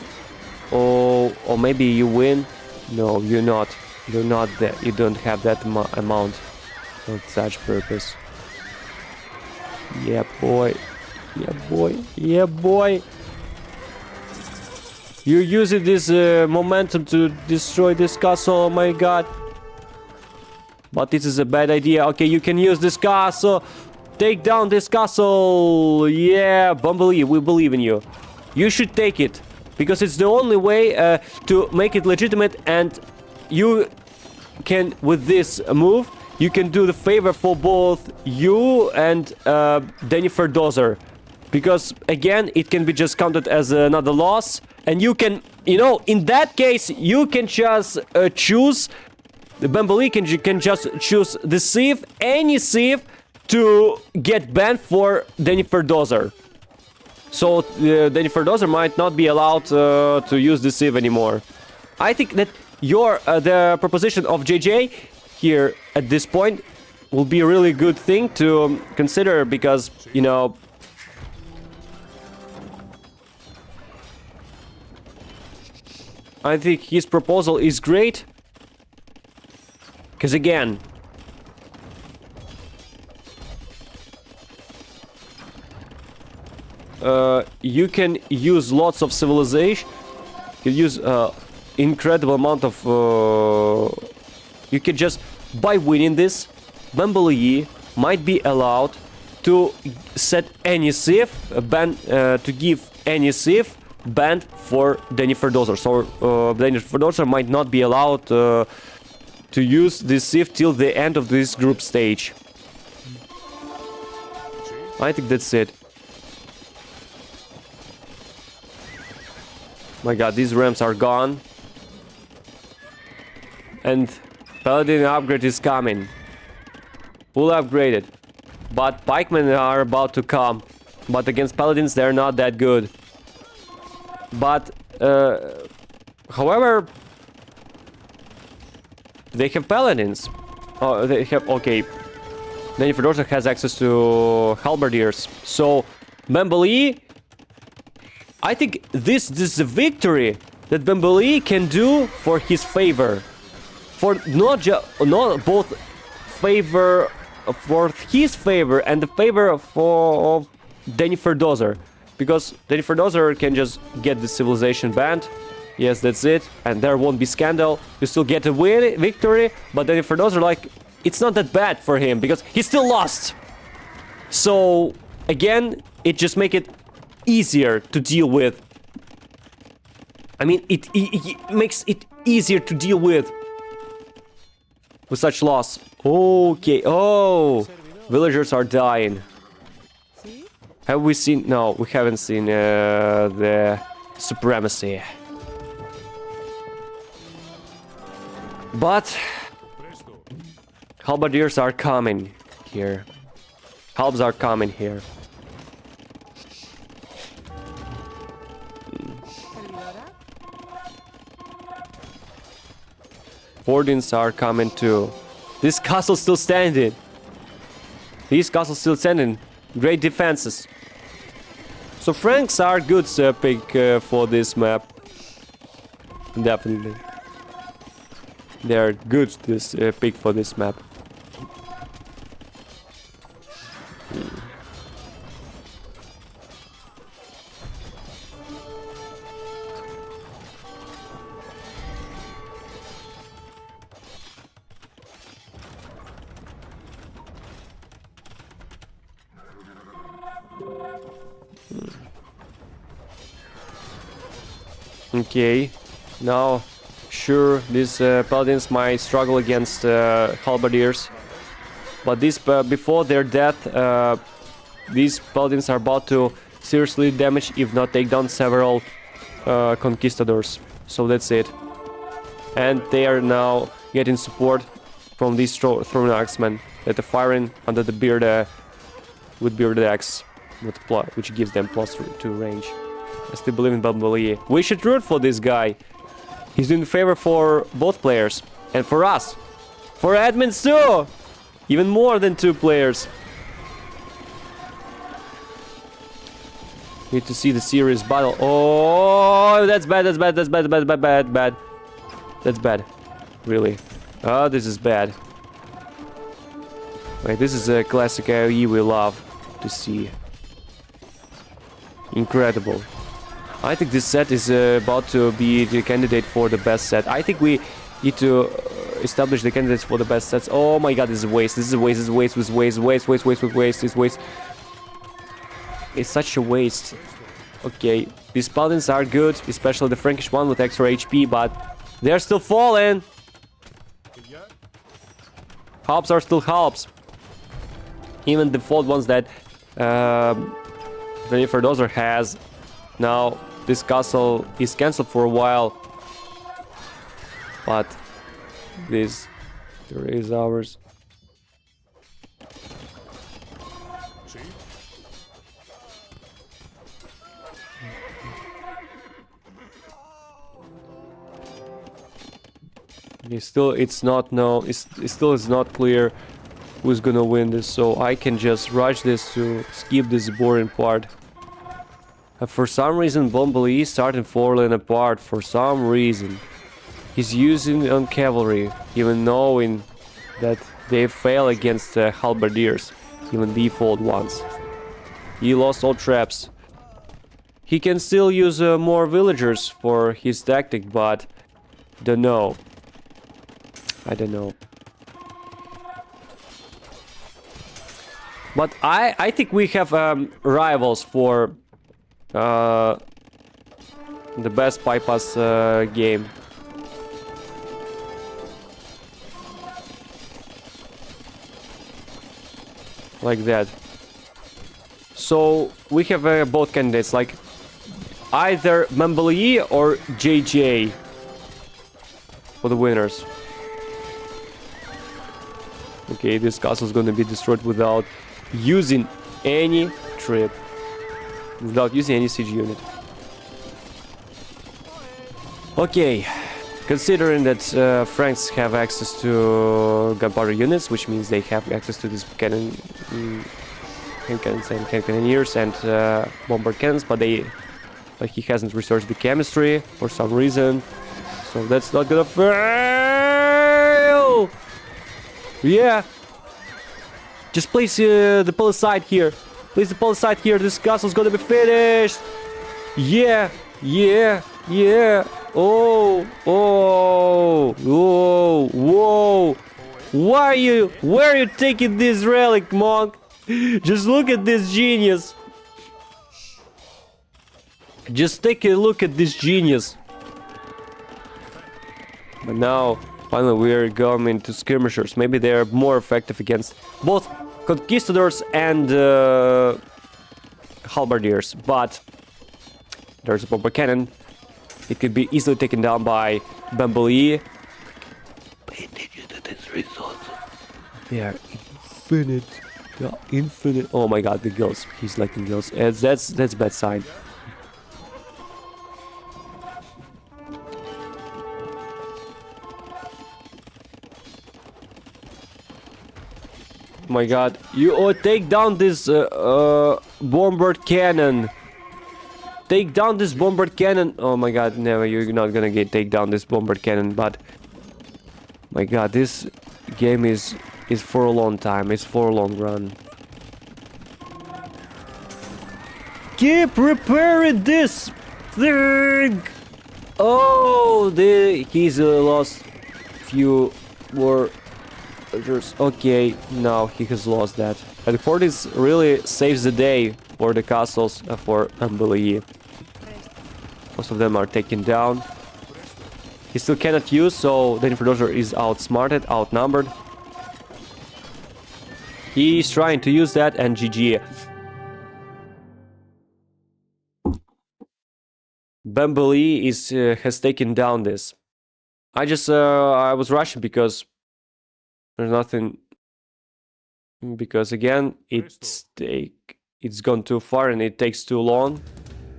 Or maybe you win. No, you're not. You're not that. You don't have that amount for such purpose. Yeah, boy. Yeah, boy. Yeah, boy. You're using this momentum to destroy this castle. Oh my god. But this is a bad idea. Okay, you can use this castle. Take down this castle. Yeah, bumbaloe, we believe in you. You should take it. Because it's the only way to make it legitimate. And you can, with this move, you can do the favor for both you and Daniferdoser. Because, again, it can be just counted as another loss. And you can, you know, in that case, you can just choose... The bumbaloe can just choose the sieve, any sieve, to get banned for Daniferdoser. So Daniferdoser might not be allowed to use the sieve anymore. I think that the proposition of JJ here at this point will be a really good thing to consider because, you know... I think his proposal is great. Because again, you can use lots of civilization. You can use incredible amount of. You can just by winning this, bumbaloe might be allowed to set any sieve ban to give any sieve banned for Daniferdoser. So Daniferdoser might not be allowed. To use this sieve till the end of this group stage. I think that's it. My god, these ramps are gone. And Paladin upgrade is coming. Full upgraded. But pikemen are about to come. But against paladins they're not that good. But however, they have paladins. Oh, they have... Okay. Daniferdoser has access to halberdiers. So, bumbaloe... I think this is a victory that bumbaloe can do for his favor. For not both favor... For his favor and the favor of Daniferdoser. Because Daniferdoser can just get the civilization banned. Yes, that's it. And there won't be scandal. You still get a victory. But Daniferdoser, like, it's not that bad for him. Because he still lost. So, again, it just makes it easier to deal with. I mean, it makes it easier to deal with such loss. Okay. Oh, villagers are dying. Have we seen... No, we haven't seen the supremacy. But halberdiers are coming here. Halbs are coming here. Wardens are coming too. This castle's still standing. These castles still standing. Great defenses. So Franks are good pick for this map. Definitely. They are good this pick for this map. Okay, now, sure, these paladins might struggle against halberdiers, but this before their death, these paladins are about to seriously damage, if not take down several conquistadors. So that's it. And they are now getting support from these thrown axemen that are firing under the beard with bearded axe, which gives them +2 range. I still believe in bumbaloe. We should root for this guy. He's doing favor for both players. And for us. For admins too! Even more than 2 players. Need to see the serious battle. Oh, that's bad, that's bad, that's bad, bad, bad, bad, bad. That's bad. Really. Oh, this is bad. Wait, this is a classic AoE we love to see. Incredible. I think this set is about to be the candidate for the best set. I think we need to establish the candidates for the best sets. Oh my god, this is a waste. This is a waste. This is a waste. This is waste. Waste. Waste. Waste. Waste. Waste. This waste. It's such a waste. Okay, these paladins are good, especially the Frankish one with extra HP, but they're still falling. Halps are still halps. Even the default ones that Daniferdoser has. Now, this castle is cancelled for a while. But this is ours. It still is not clear who's gonna win this, so I can just rush this to skip this boring part. For some reason, bumbaloe is starting falling apart. For some reason, he's using on cavalry, even knowing that they fail against halberdiers, even default ones. He lost all traps. He can still use more villagers for his tactic, but don't know. I don't know. But I think we have rivals for the best bypass game. Like that. So we have both candidates, like either bumbaloe or JJ for the winners. Okay, this castle is going to be destroyed without using any trip. Without using any siege unit. Okay, considering that Franks have access to gunpowder units, which means they have access to this cannon, hand cannons and hand cannoneers and bombard cannons, but he hasn't researched the chemistry for some reason, so that's not gonna fail. Yeah, just place the palisade here. Place the palisade here. This castle's gonna be finished. Yeah, yeah, yeah. Oh, oh, whoa, whoa. Where are you taking this relic, monk? Just look at this genius. Just take a look at this genius. But now, finally, we're going to skirmishers. Maybe they're more effective against both conquistadors and halberdiers, but there's a bomber cannon. It could be easily taken down by bumbaloe. Pay attention to this result. They are infinite. They are infinite. Oh my god, the gills. He's liking gills. That's a bad sign. My god. You take down this bombard cannon. Take down this bombard cannon. Oh my god, never. You're not gonna take down this bombard cannon, but my god, this game is for a long time. It's for a long run. Keep repairing this thing. Oh, he's lost few more. Okay, now he has lost that. And Fortis really saves the day for the castles for bumbaloe. Most of them are taken down. He still cannot use, so Daniferdoser is outsmarted, outnumbered. He's trying to use that, and GG. Bumbaloe has taken down this. I was rushing because there's nothing. Because again, it's gone too far and it takes too long.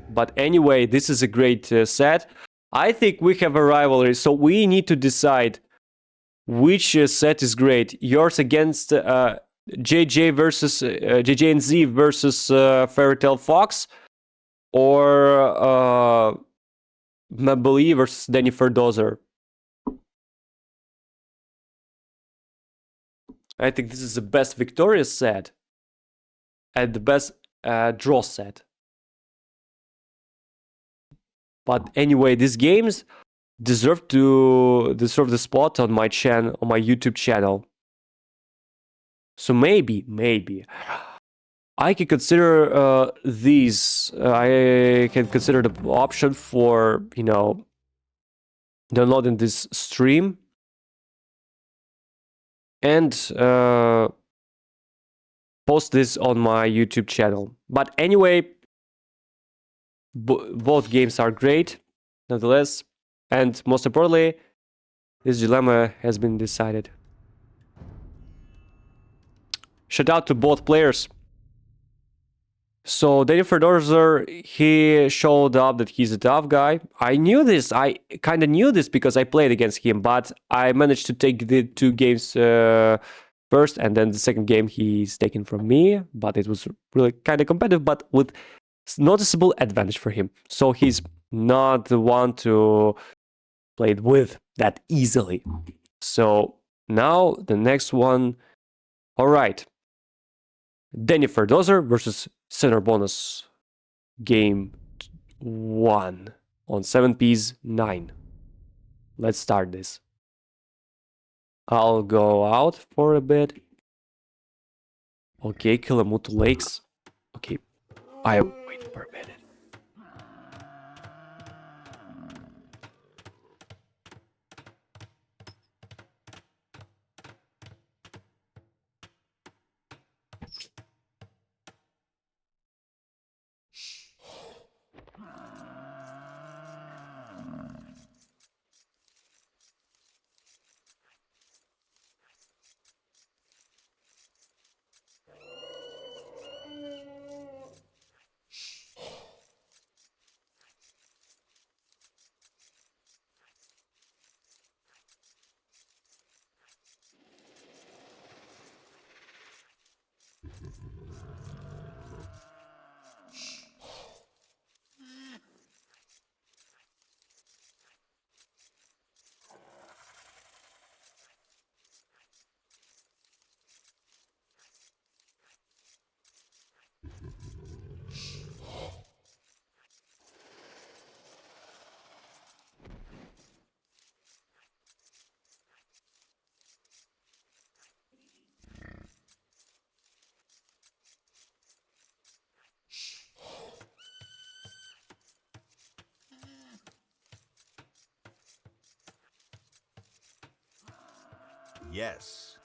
But anyway, this is a great set. I think we have a rivalry, so we need to decide which set is great. Yours against JJ versus JJ and Z versus Fairytale Fox, or bumbaloe versus Daniferdoser. I think this is the best victorious set and the best draw set. But anyway, these games deserve the spot on my channel, on my YouTube channel. So maybe I can consider these. I can consider the option for, you know, downloading this stream and post this on my YouTube channel. But anyway, both games are great, nonetheless. And most importantly, this dilemma has been decided. Shout out to both players. So Daniferdoser, he showed up that he's a tough guy. I knew this. I kind of knew this because I played against him, but I managed to take the 2 games first, and then the second game he's taken from me. But it was really kind of competitive, but with noticeable advantage for him. So he's not the one to play it with that easily. So now the next one. All right. Daniferdoser versus SenorBonas. Game 1 on 7Ps9. Let's start this. I'll go out for a bit. Okay, Kilamutu Lakes. Okay, I wait for a minute. Yes.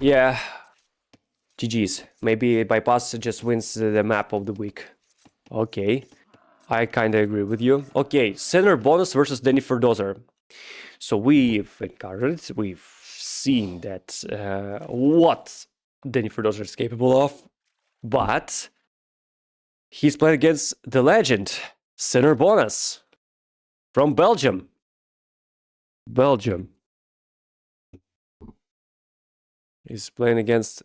Yeah, GG's. Maybe Bypass just wins the map of the week. Okay. I kind of agree with you. Okay, SenorBonas versus Daniferdoser. So we've encountered, we've seen that what Daniferdoser is capable of, but he's playing against the legend, SenorBonas, from Belgium. He's playing against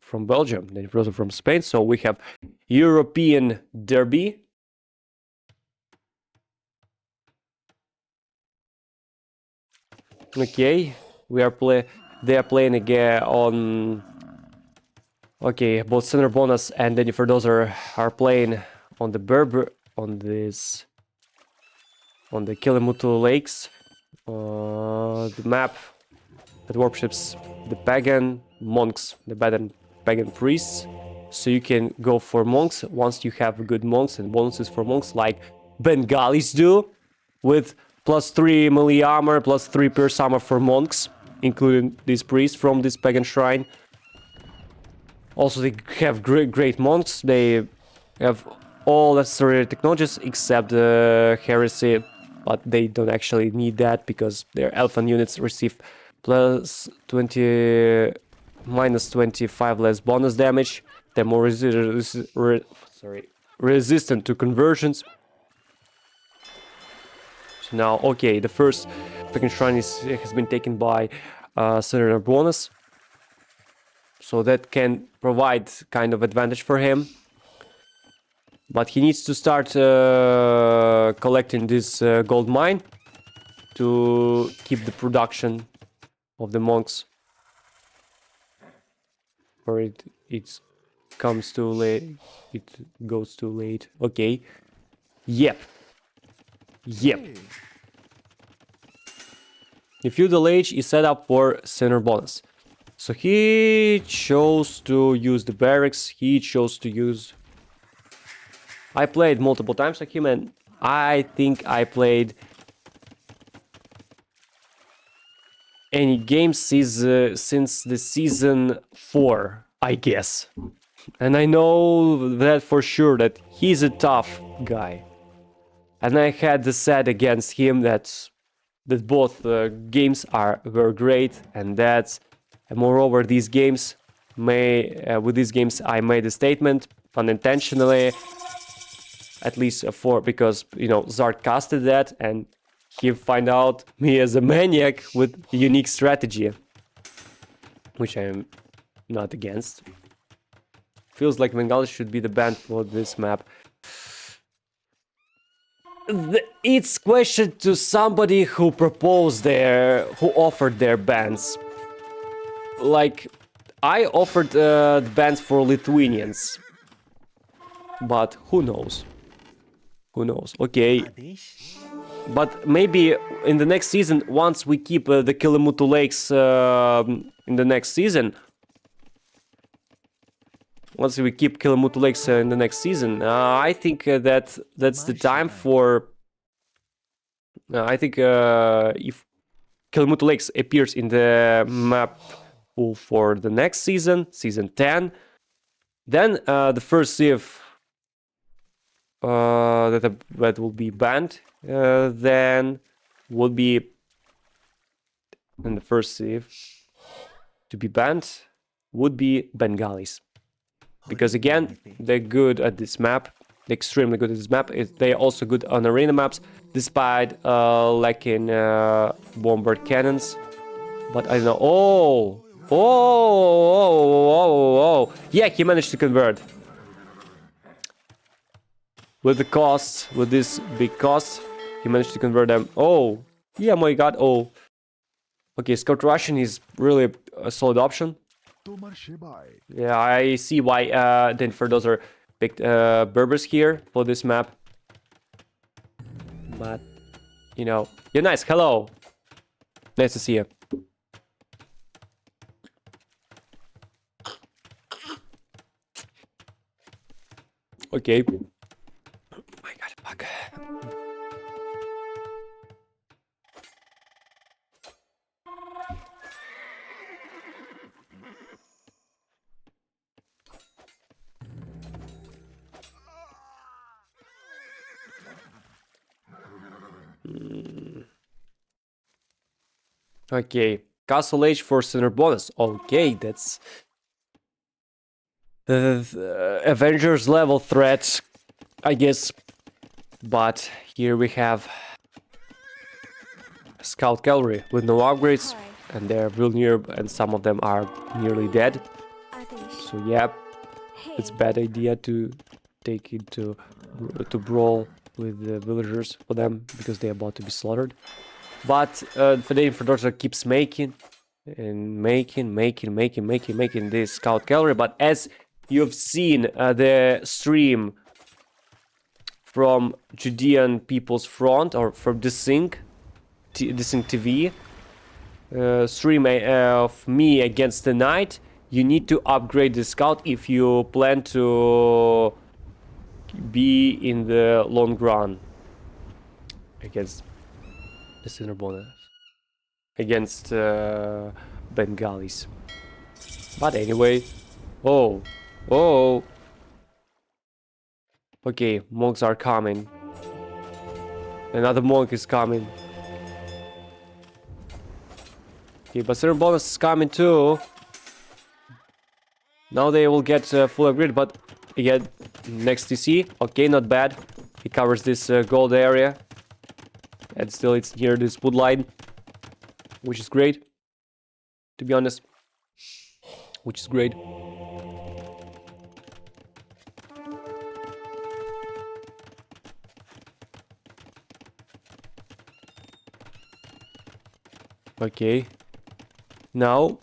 from Belgium, Daniferdoser from Spain. So we have European Derby. Okay, they are playing again on. Okay, both SenorBonas and Daniferdoser are playing on the on the Kilimutu Lakes. The map that worships the pagan monks, the pagan priests. So you can go for monks once you have good monks and bonuses for monks like Bengalis do, with +3 melee armor, +3 pierce armor for monks, including these priests from this pagan shrine. Also, they have great monks. They have all necessary technologies except the heresy, but they don't actually need that because their elfin units receive +20, -25 less bonus damage. They're more resistant to conversions. So now, okay, the first pagan shrine has been taken by SenorBonas. So that can provide kind of advantage for him. But he needs to start collecting this gold mine to keep the production of the monks. Or it comes too late. It goes too late. Okay. Yep. The feudal age is set up for SenorBonas. So he chose to use the barracks. He chose to use... I played multiple times like him, and I think I played any game since the season 4, I guess. And I know that for sure, that he's a tough guy. And I had the set against him that both games were great, and that... And moreover, these games with these games I made a statement unintentionally, at least because Zard casted that and he find out me as a maniac with a unique strategy, which I am not against. Feels like Bengali should be the band for this map. It's question to somebody who offered their bans. Like, I offered the bans for Lithuanians, but who knows? Okay. But maybe in the next season, once we keep the Kilimutu Lakes in the next season, I think that's the time for... I think if Kilimutu Lakes appears in the map pool for the next season, season 10, then the first civ that will be banned, then would be... And the first civ to be banned would be Bengalis. Because again, they're good at this map, they're extremely good at this map. They're also good on arena maps, despite lacking bombard cannons. But I don't know. Oh! Yeah, he managed to convert. With this big cost, he managed to convert them. Oh, yeah, my god, oh. Okay, Scout Russian is really a solid option. Yeah, I see why Daniferdoser picked Berbers here for this map. But, you're nice, hello. Nice to see you. Okay. Oh my god, fuck. Okay, Castle Age for SenorBonas. Okay, that's Avengers level threats, I guess. But here we have Scout Cavalry with no upgrades, and they're vulnerable, and some of them are nearly dead. So yeah, it's a bad idea to take into to brawl with the villagers for them because they're about to be slaughtered. But the Daniferdoser keeps making this Scout Cavalry. But as you've seen the stream from Judean People's Front or from Desync TV stream of me against the Knight, you need to upgrade the Scout if you plan to be in the long run against the SenorBonas, against Bengalis. But anyway, oh, okay, monks are coming. Another monk is coming. Okay, but SenorBonas is coming too. Now they will get full upgrade, but again, next TC. Okay, not bad. He covers this gold area. And still it's near this wood line, which is great, to be honest. Which is great. Okay. Now...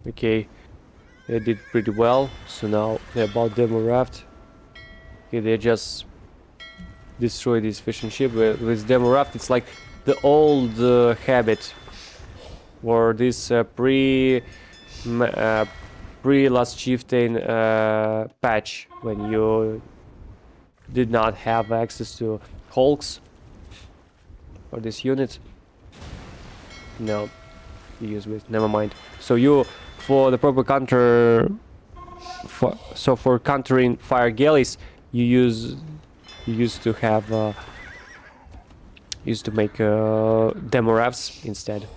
Okay, they did pretty well. So now they're about demo raft. Okay, they just destroy this fishing ship with demo raft. It's like the old habit, or this pre last chieftain patch, when you did not have access to hulks for this unit. No, you use with never mind. So you, for the proper counter, for countering fire galleys, you used to have used to make demo rafts instead.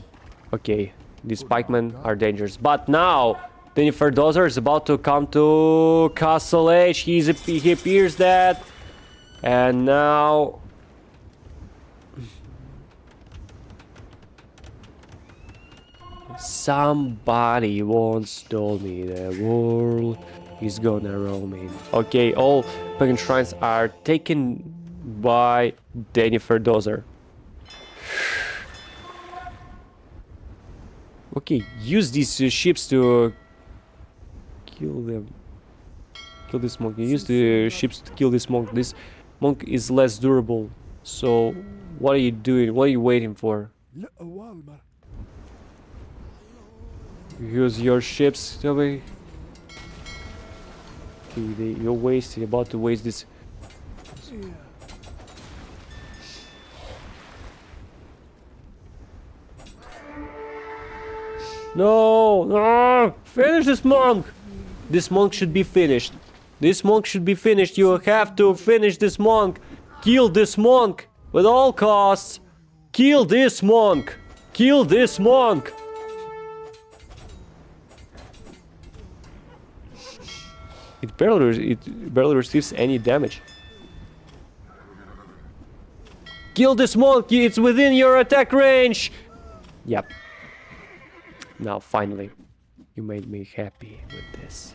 Okay, these pikemen are dangerous. But now Daniferdoser is about to come to Castle Age. He appears dead, and now somebody once told me the world is gonna roll me. Okay, all pagan shrines are taken by Daniferdoser. Okay, use these ships to kill them. Kill this monk. Use the ships to kill this monk. This monk is less durable. So, what are you doing? What are you waiting for? Use your ships, Toby. Okay, you're wasting. About to waste this. No, no! Finish this monk! This monk should be finished. This monk should be finished. You have to finish this monk. Kill this monk with all costs. Kill this monk. Kill this monk. It barely receives any damage. Kill this monk. It's within your attack range. Yep. Now, finally, you made me happy with this.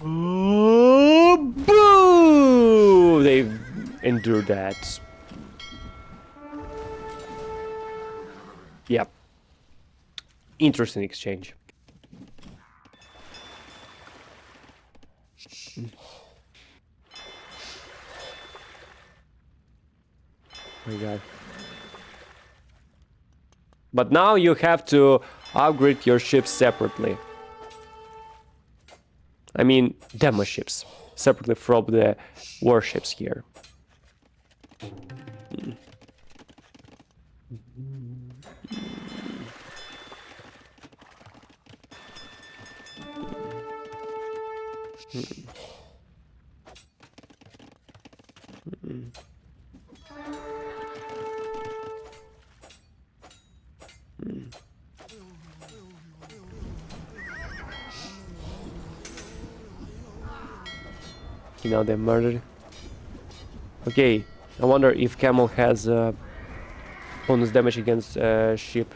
Oh, boo! They endured that. Yep. Interesting exchange. Oh my god. But now you have to upgrade your ships separately. I mean, demo ships. Separately from the warships here. You know, they murdered. Okay, I wonder if camel has bonus damage against ship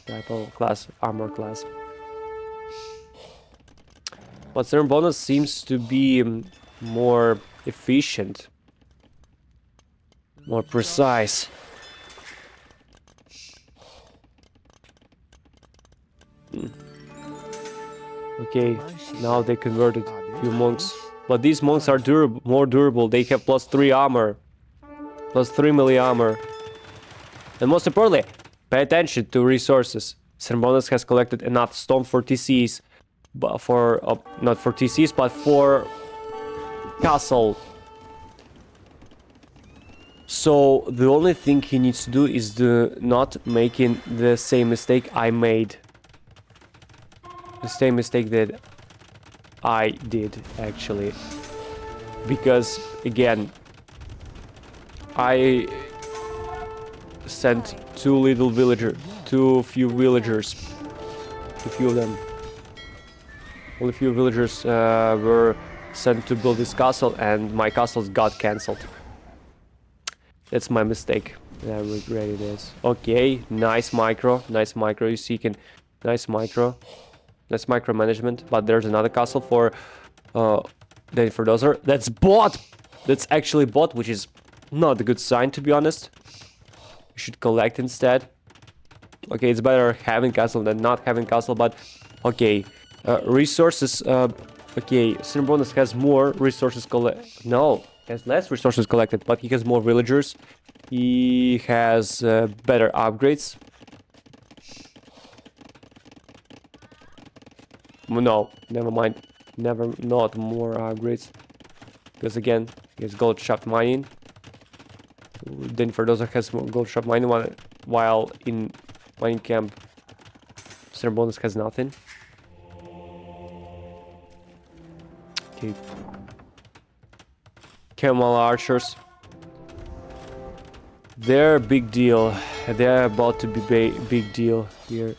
type of class, armor class. But SenorBonas seems to be more efficient, more precise. Okay, now they converted few monks. But these monks are more durable. They have +3 armor. +3 melee armor. And most importantly, pay attention to resources. SenorBonas has collected enough stone for TCs. But for... not for TCs, but for... castle. So, the only thing he needs to do is not making the same mistake I made. The same mistake that I did, actually. Because, again, I sent too few villagers. Too few of them. Only few villagers were sent to build this castle, and my castles got cancelled. That's my mistake. I regret it. Okay, nice micro. Nice micro. You see, nice micro. That's micromanagement, but there's another castle for Daniferdoser. That's bot! That's actually bot, which is not a good sign, to be honest. You should collect instead. Okay, it's better having castle than not having castle, but... Okay, resources... okay, SenorBonas has more resources No, has less resources collected, but he has more villagers. He has better upgrades. No, never mind. Not more upgrades. Because again, he has gold shaft mining. Daniferdoser has gold shaft mining, while in mining camp, SenorBonas has nothing. Okay. Camel archers. They're big deal. They're about to be big deal here.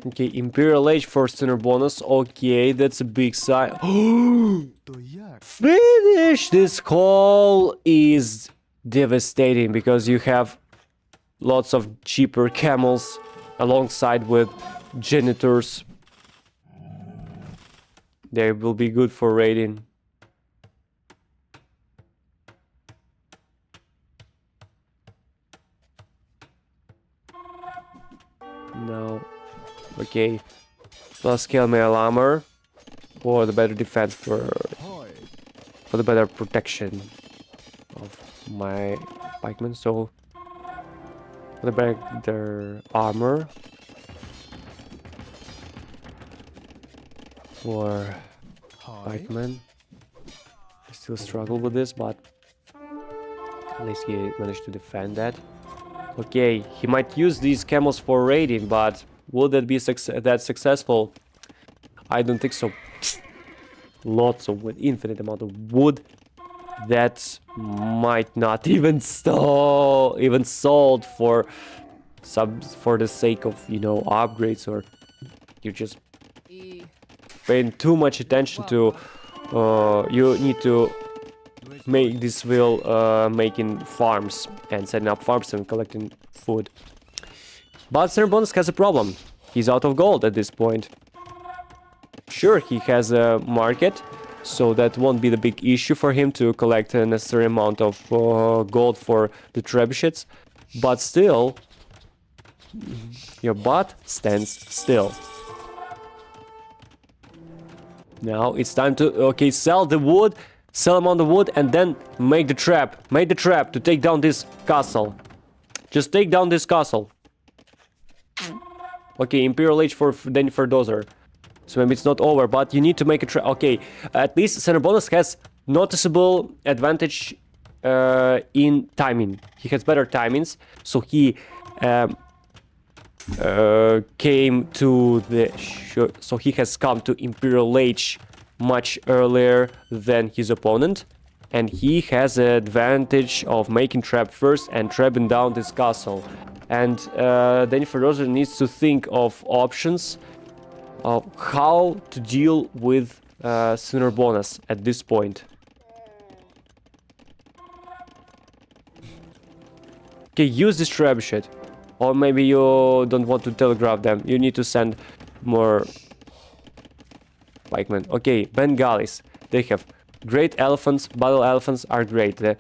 Okay, Imperial Age for SenorBonas. Okay, that's a big sign. Finish! This call is devastating because you have lots of cheaper camels alongside with janitors. They will be good for raiding. No. Okay. Plus scale mail armor for the better defense, for the better protection of my pikemen. So for the better armor for pikemen. I still struggle with this, but at least he managed to defend that. Okay, he might use these camels for raiding, but will that be that successful? I don't think so. Lots of wood, infinite amount of wood. That might not even sold for the sake of, you know, upgrades, or you're just paying too much attention to. You need to make this Vill making farms and setting up farms and collecting food. But SenorBonas has a problem. He's out of gold at this point. Sure, he has a market, so that won't be the big issue for him to collect a necessary amount of gold for the trebuchets. But still, Your butt stands still. Now it's time to, okay, sell the wood. Sell them on the wood and then make the trap. Make the trap to take down this castle. Just take down this castle. Okay, Imperial Age for Daniferdoser. So maybe it's not over, but you need to make a trap. Okay, at least SenorBonas has noticeable advantage in timing. He has better timings, so he came to the... So he has come to Imperial Age much earlier than his opponent. And he has an advantage of making trap first and trapping down this castle. And Daniferdoser needs to think of options of how to deal with SenorBonas at this point. Okay, use this trebuchet. Or maybe you don't want to telegraph them. You need to send more pikemen. Okay, Bengalis. They have great elephants. Battle elephants are great. The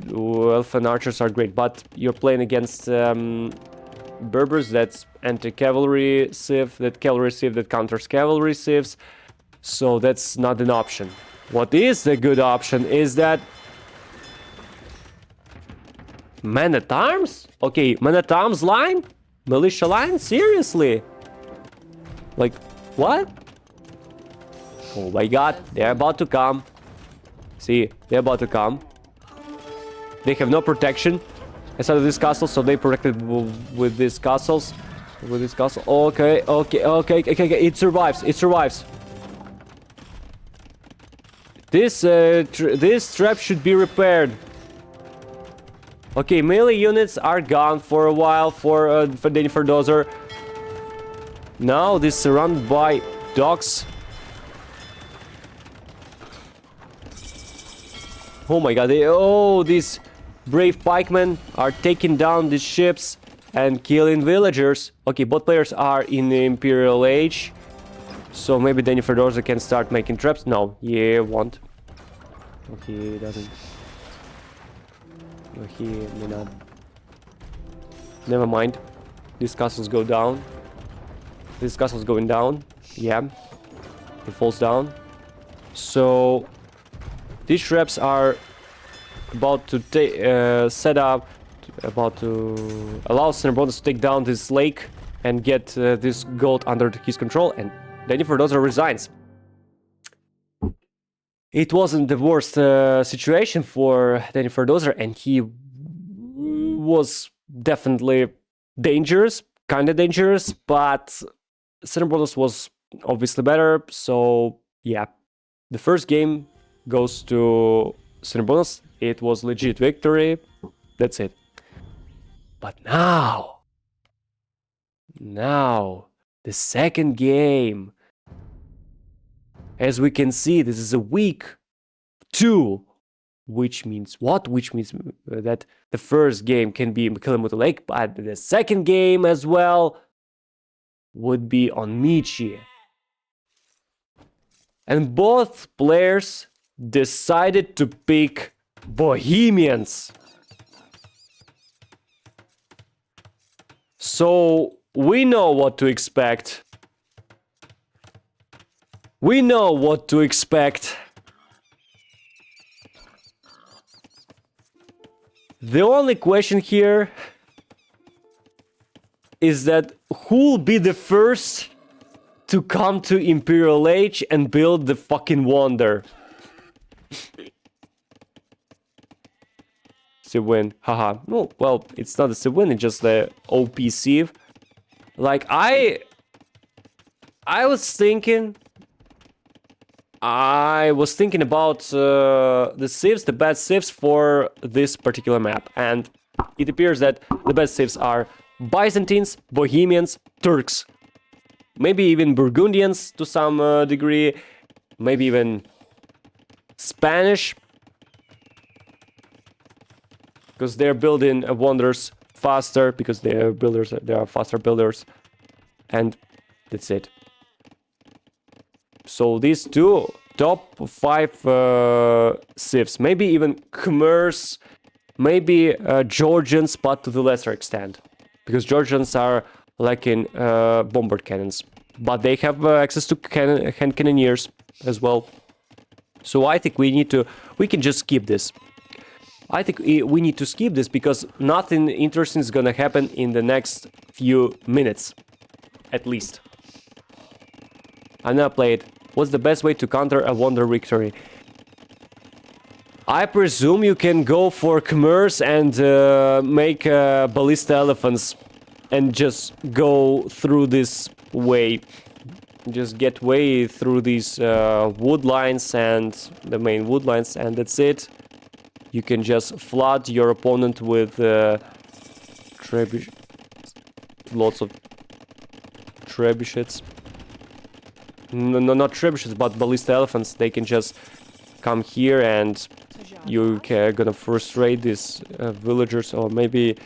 elfin archers are great. But you're playing against Berbers. That's anti-cavalry civ. That cavalry civ that counters cavalry civs. So that's not an option. What is a good option is that Man-at-Arms? Okay, Man-at-Arms line? Militia line? Seriously? Like, what? Oh my god, they're about to come. See, they're about to come. They have no protection inside of this castle, so they protected with these castles. With this castle. Okay, okay. It survives, it survives. This trap should be repaired. Okay, melee units are gone for a while for Daniferdoser. Now this is surrounded by dogs. Oh my god, these brave pikemen are taking down these ships and killing villagers. Okay, both players are in the Imperial Age. So maybe Daniferdoser can start making traps. No, he won't. Okay, he doesn't. No, he may not. Never mind. These castles go down. This castle's going down. Yeah. It falls down. So these traps are about to set up, about to allow SenorBonas to take down this lake and get this gold under his control, and Daniferdoser resigns. It wasn't the worst situation for Daniferdoser, and he was definitely dangerous, kind of dangerous, but SenorBonas was obviously better, so yeah. The first game goes to SenorBonas. It was legit victory. That's it. But now, the second game. As we can see, this is a week 2, which means what? Which means that the first game can be in Kilometer Lake, but the second game as well would be on Michi. And both players decided to pick Bohemians. So we know what to expect. We know what to expect. The only question here is that who will be the first to come to Imperial Age and build the fucking wonder? Civ win, haha. No, well, it's not a Civ win, it's just the OP Civ. Like, I was thinking about the civs, the bad civs for this particular map, and it appears that the best civs are Byzantines, Bohemians, Turks, maybe even Burgundians to some degree, maybe even Spanish, because they're building wonders faster, because they're builders, they are faster builders, and that's it. So these two top 5 civs, maybe even Khmers, maybe Georgians, but to the lesser extent. because Georgians are lacking bombard cannons, but they have access to hand cannoneers as well. So I think we can just skip this. I think we need to skip this because nothing interesting is gonna happen in the next few minutes, at least. I'm gonna play it. What's the best way to counter a Wonder Victory? I presume you can go for commerce and make ballista elephants and just go through this way. Just get way through these wood lines and the main wood lines, and that's it. You can just flood your opponent with lots of trebuchets. No, not trebuchets, but ballista elephants. They can just come here and you gonna frustrate these villagers, or maybe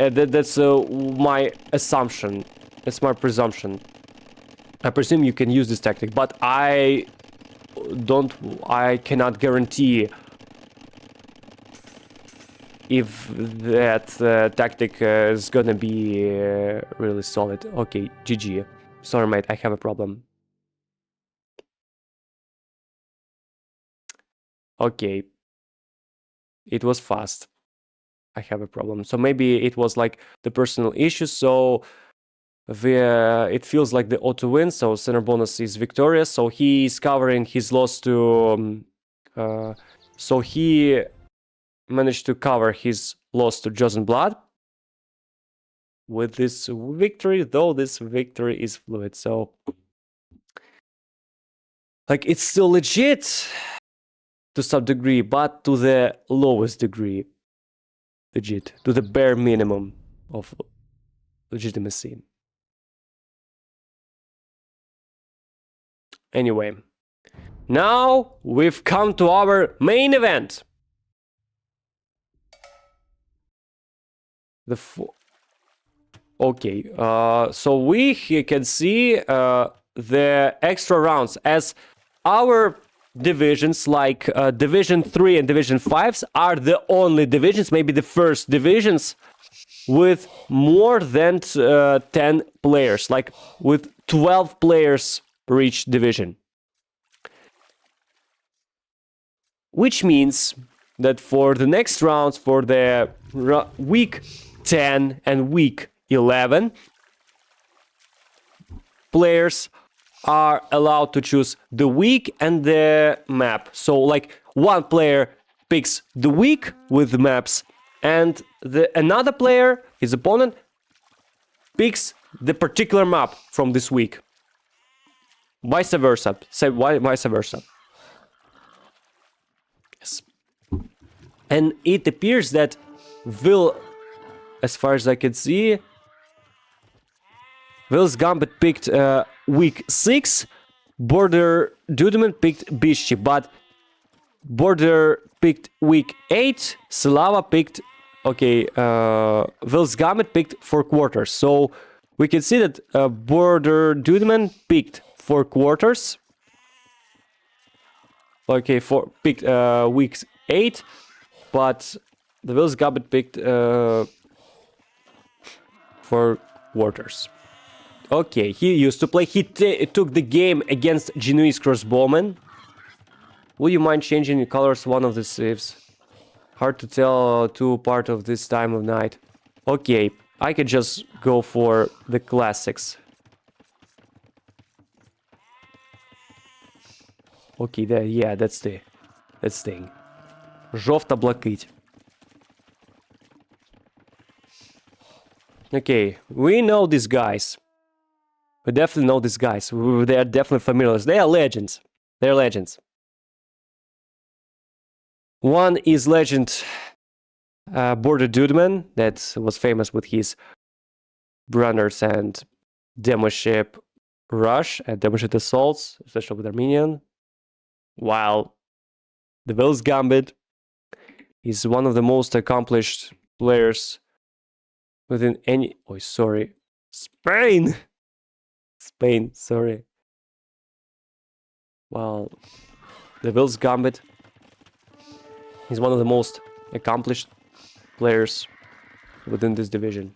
that's my assumption. That's my presumption. I presume you can use this tactic, but I cannot guarantee if that tactic is gonna be really solid. Okay, GG. Sorry, mate, I have a problem. Okay. It was fast. I have a problem. So maybe it was like the personal issue, so it feels like the auto win, so SenorBonas is victorious, so he is covering his loss to so he managed to cover his loss to Chosen Blood with this victory, though this victory is fluid, so like it's still legit to some degree, but to the lowest degree legit, to the bare minimum of legitimacy. Anyway, now we've come to our main event. Okay, so we can see the extra rounds as our divisions, like Division 3 and Division 5s, are the only divisions, maybe the first divisions, with more than 10 players, like with 12 players per each division. Which means that for the next rounds, for the week 10 and week 11, players are allowed to choose the week and the map. So like one player picks the week with the maps, and another player, his opponent, picks the particular map from this week. Vice versa. Say vice versa. Yes. And it appears that Vill, as far as I can see, Vill's Gambit picked week 6, Boarderdudeman picked Bishop, but Border picked week 8, Slava picked, okay, Vill's Gambit picked 4 quarters. So we can see that Boarderdudeman picked 4 quarters. Okay, picked week 8, but the Vill's Gambit picked 4 quarters. Okay, he used to play. He took the game against Genoese Crossbowman. Would you mind changing the colors one of the sleeves? Hard to tell two part of this time of night. Okay, I could just go for the classics. Okay, yeah, that's the thing. Жовто-блакить. Okay, we know these guys. We definitely know these guys. They are definitely familiar. They are legends. They're legends. One is legend Boarderdudeman, that was famous with his runners and demo ship rush and demo ship assaults, especially with Armenian. While the Vill's Gambit is one of the most accomplished players within any... Oh, sorry. Spain! Spain, sorry. Well, the Vill's Gambit is one of the most accomplished players within this division.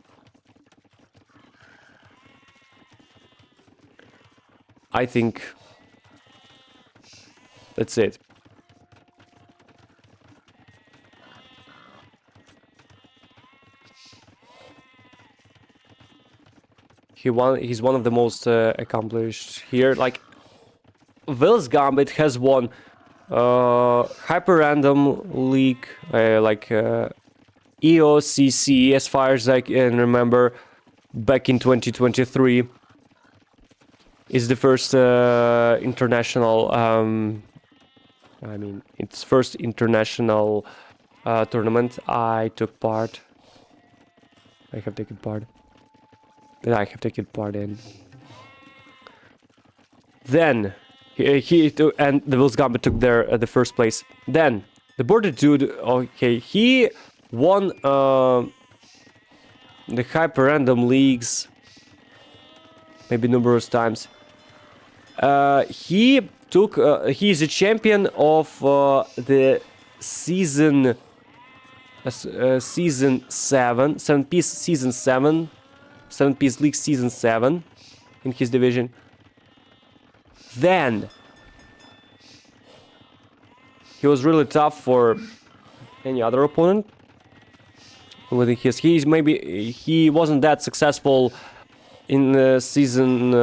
I think that's it. He's one of the most accomplished here. Like, Vill's Gambit has won Hyper Random League, EOCC, as far as I can remember, back in 2023. Is the first international, I mean, its first international tournament I took part. I have taken part. That I have taken part in. Then and the Vill's Gambit took the first place. Then the Boarderdude, okay, he won the Hyper Random Leagues maybe numerous times. He took he's a champion of the season 7-piece season 7, 7-piece league season 7 in his division. Then he was really tough for any other opponent. With his, he wasn't that successful in season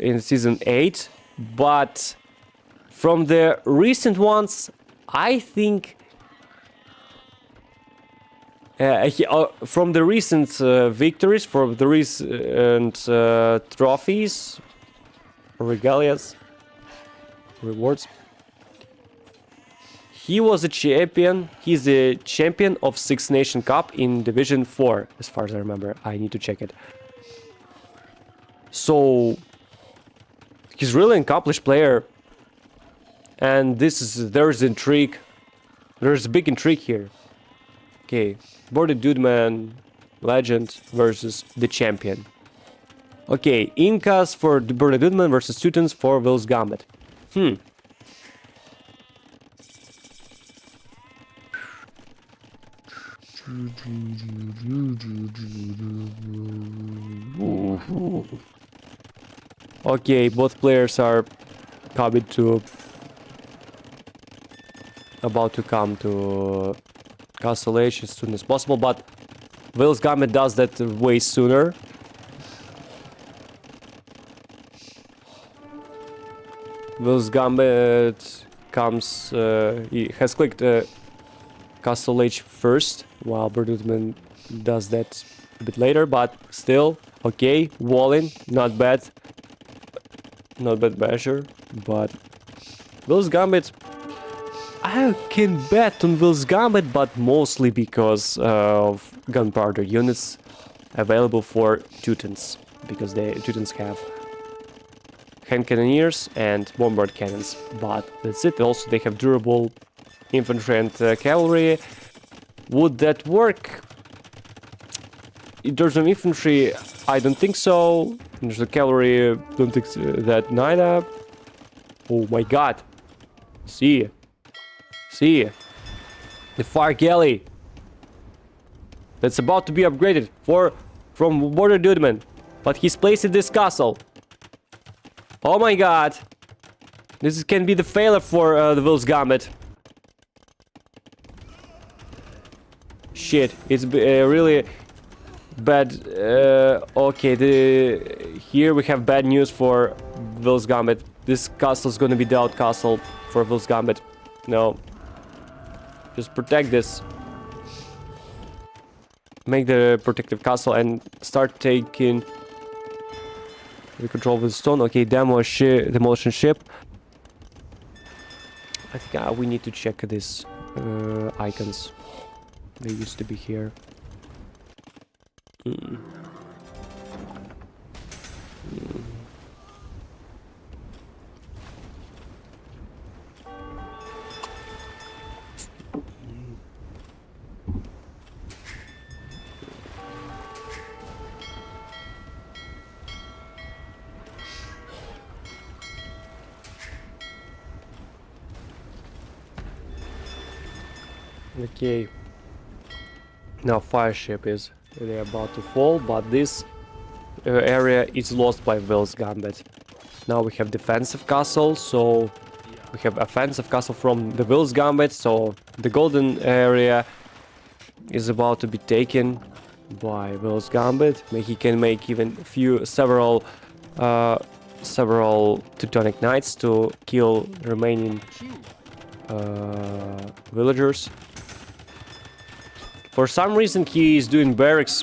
in season 8, but from the recent ones, I think from the recent victories, from the recent trophies, regalias, rewards, he was a champion. He's a champion of Six Nation Cup in Division 4, as far as I remember. I need to check it. So he's really an accomplished player, and there's intrigue. There's a big intrigue here. Okay, Boarderdudeman legend versus the champion. Okay, Incas for the Boarderdudeman versus Teutons for Vill's Gambit. Okay, both players are about to come to Castle H as soon as possible, but Vill's Gambit does that way sooner. Vill's Gambit comes, he has clicked Castle H first, while Boarderdudeman does that a bit later, but still, okay, walling, not bad. Not bad measure, but Vill's Gambit, I can bet on Vill's Gambit, but mostly because of gunpowder units available for Teutons, because the Teutons have hand cannoneers and bombard cannons, but that's it. Also, they have durable infantry and cavalry. Would that work? In terms of infantry, I don't think so. In terms of cavalry, don't think that neither. Oh my god. See. The fire galley. That's about to be upgraded from Boarderdudeman. But he's placed in this castle. Oh my god. This can be the failure for the Vill's Gambit. Shit, it's really bad. Okay, here we have bad news for Vill's Gambit. This castle is gonna be the out castle for Vill's Gambit. No. Just protect this. Make the protective castle and start taking the control of the stone. Okay, demolition ship. I think we need to check these icons. They used to be here. Okay. Now fire ship is really about to fall, but this area is lost by Vill's Gambit. Now we have defensive castle, so we have offensive castle from the Vill's Gambit, so the golden area is about to be taken by Vill's Gambit. He can make even several Teutonic Knights to kill remaining villagers. For some reason he is doing barracks,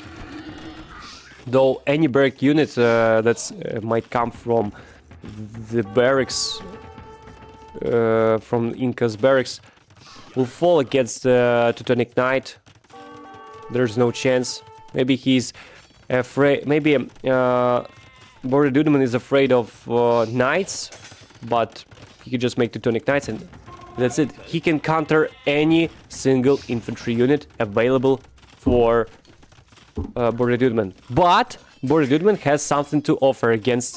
though any barrack unit that might come from the barracks, from Inca's barracks, will fall against the Teutonic Knight. There's no chance. Maybe he's afraid. Maybe Boarderdudeman is afraid of knights, but he can just make Teutonic Knights and that's it. He can counter any single infantry unit available for Boarderdudeman. But Boarderdudeman has something to offer against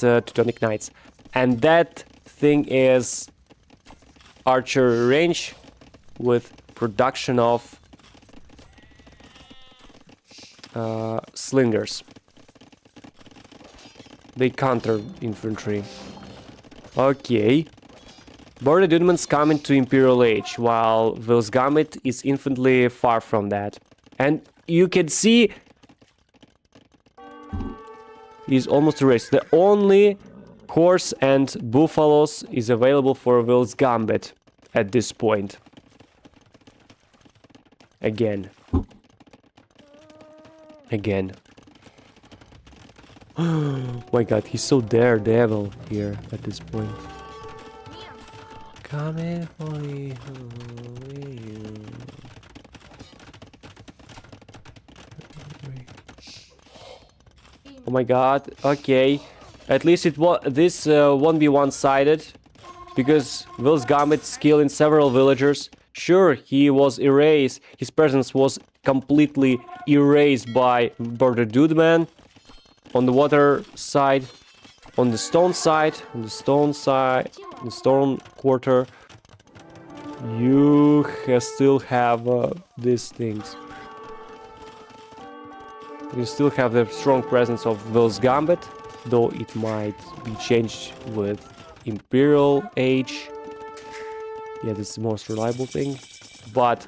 Teutonic Knights, and that thing is archery range with production of slingers. They counter infantry. Okay. Boarderdudeman's coming to Imperial Age, while Vill's Gambit is infinitely far from that. And you can see he's almost erased. The only horse and buffaloes is available for Vill's Gambit at this point. Again. Oh my god, he's so daredevil here at this point. Coming for you. Oh my god, okay. At least this won't be one-sided, because Vill's Gambit's killing several villagers. Sure, he was erased. His presence was completely erased by Boarderdudeman. On the water side, on the stone side, the stone quarter, you still have these things. You still have the strong presence of Vill's Gambit, though it might be changed with Imperial Age. Yeah, this is the most reliable thing. But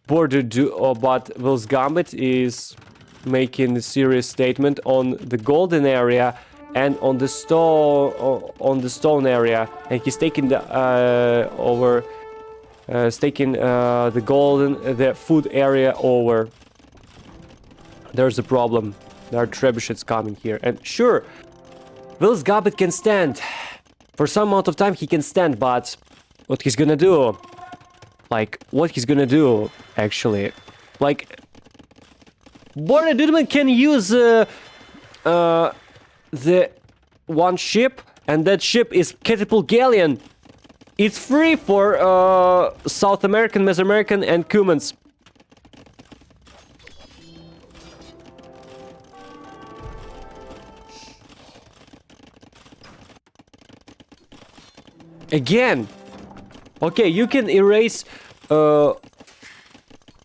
Vill's Gambit is making a serious statement on the golden area and on the stone area, and he's taking the the food area over. There's a problem. There are trebuchets coming here, and sure, Vill's Gambit can stand for some amount of time. He can stand, but what he's gonna do? Actually, like. Boarderdudeman can use the one ship, and that ship is Catapult Galleon. It's free for South American, Mesoamerican, and Cumans. Again, okay, you can erase.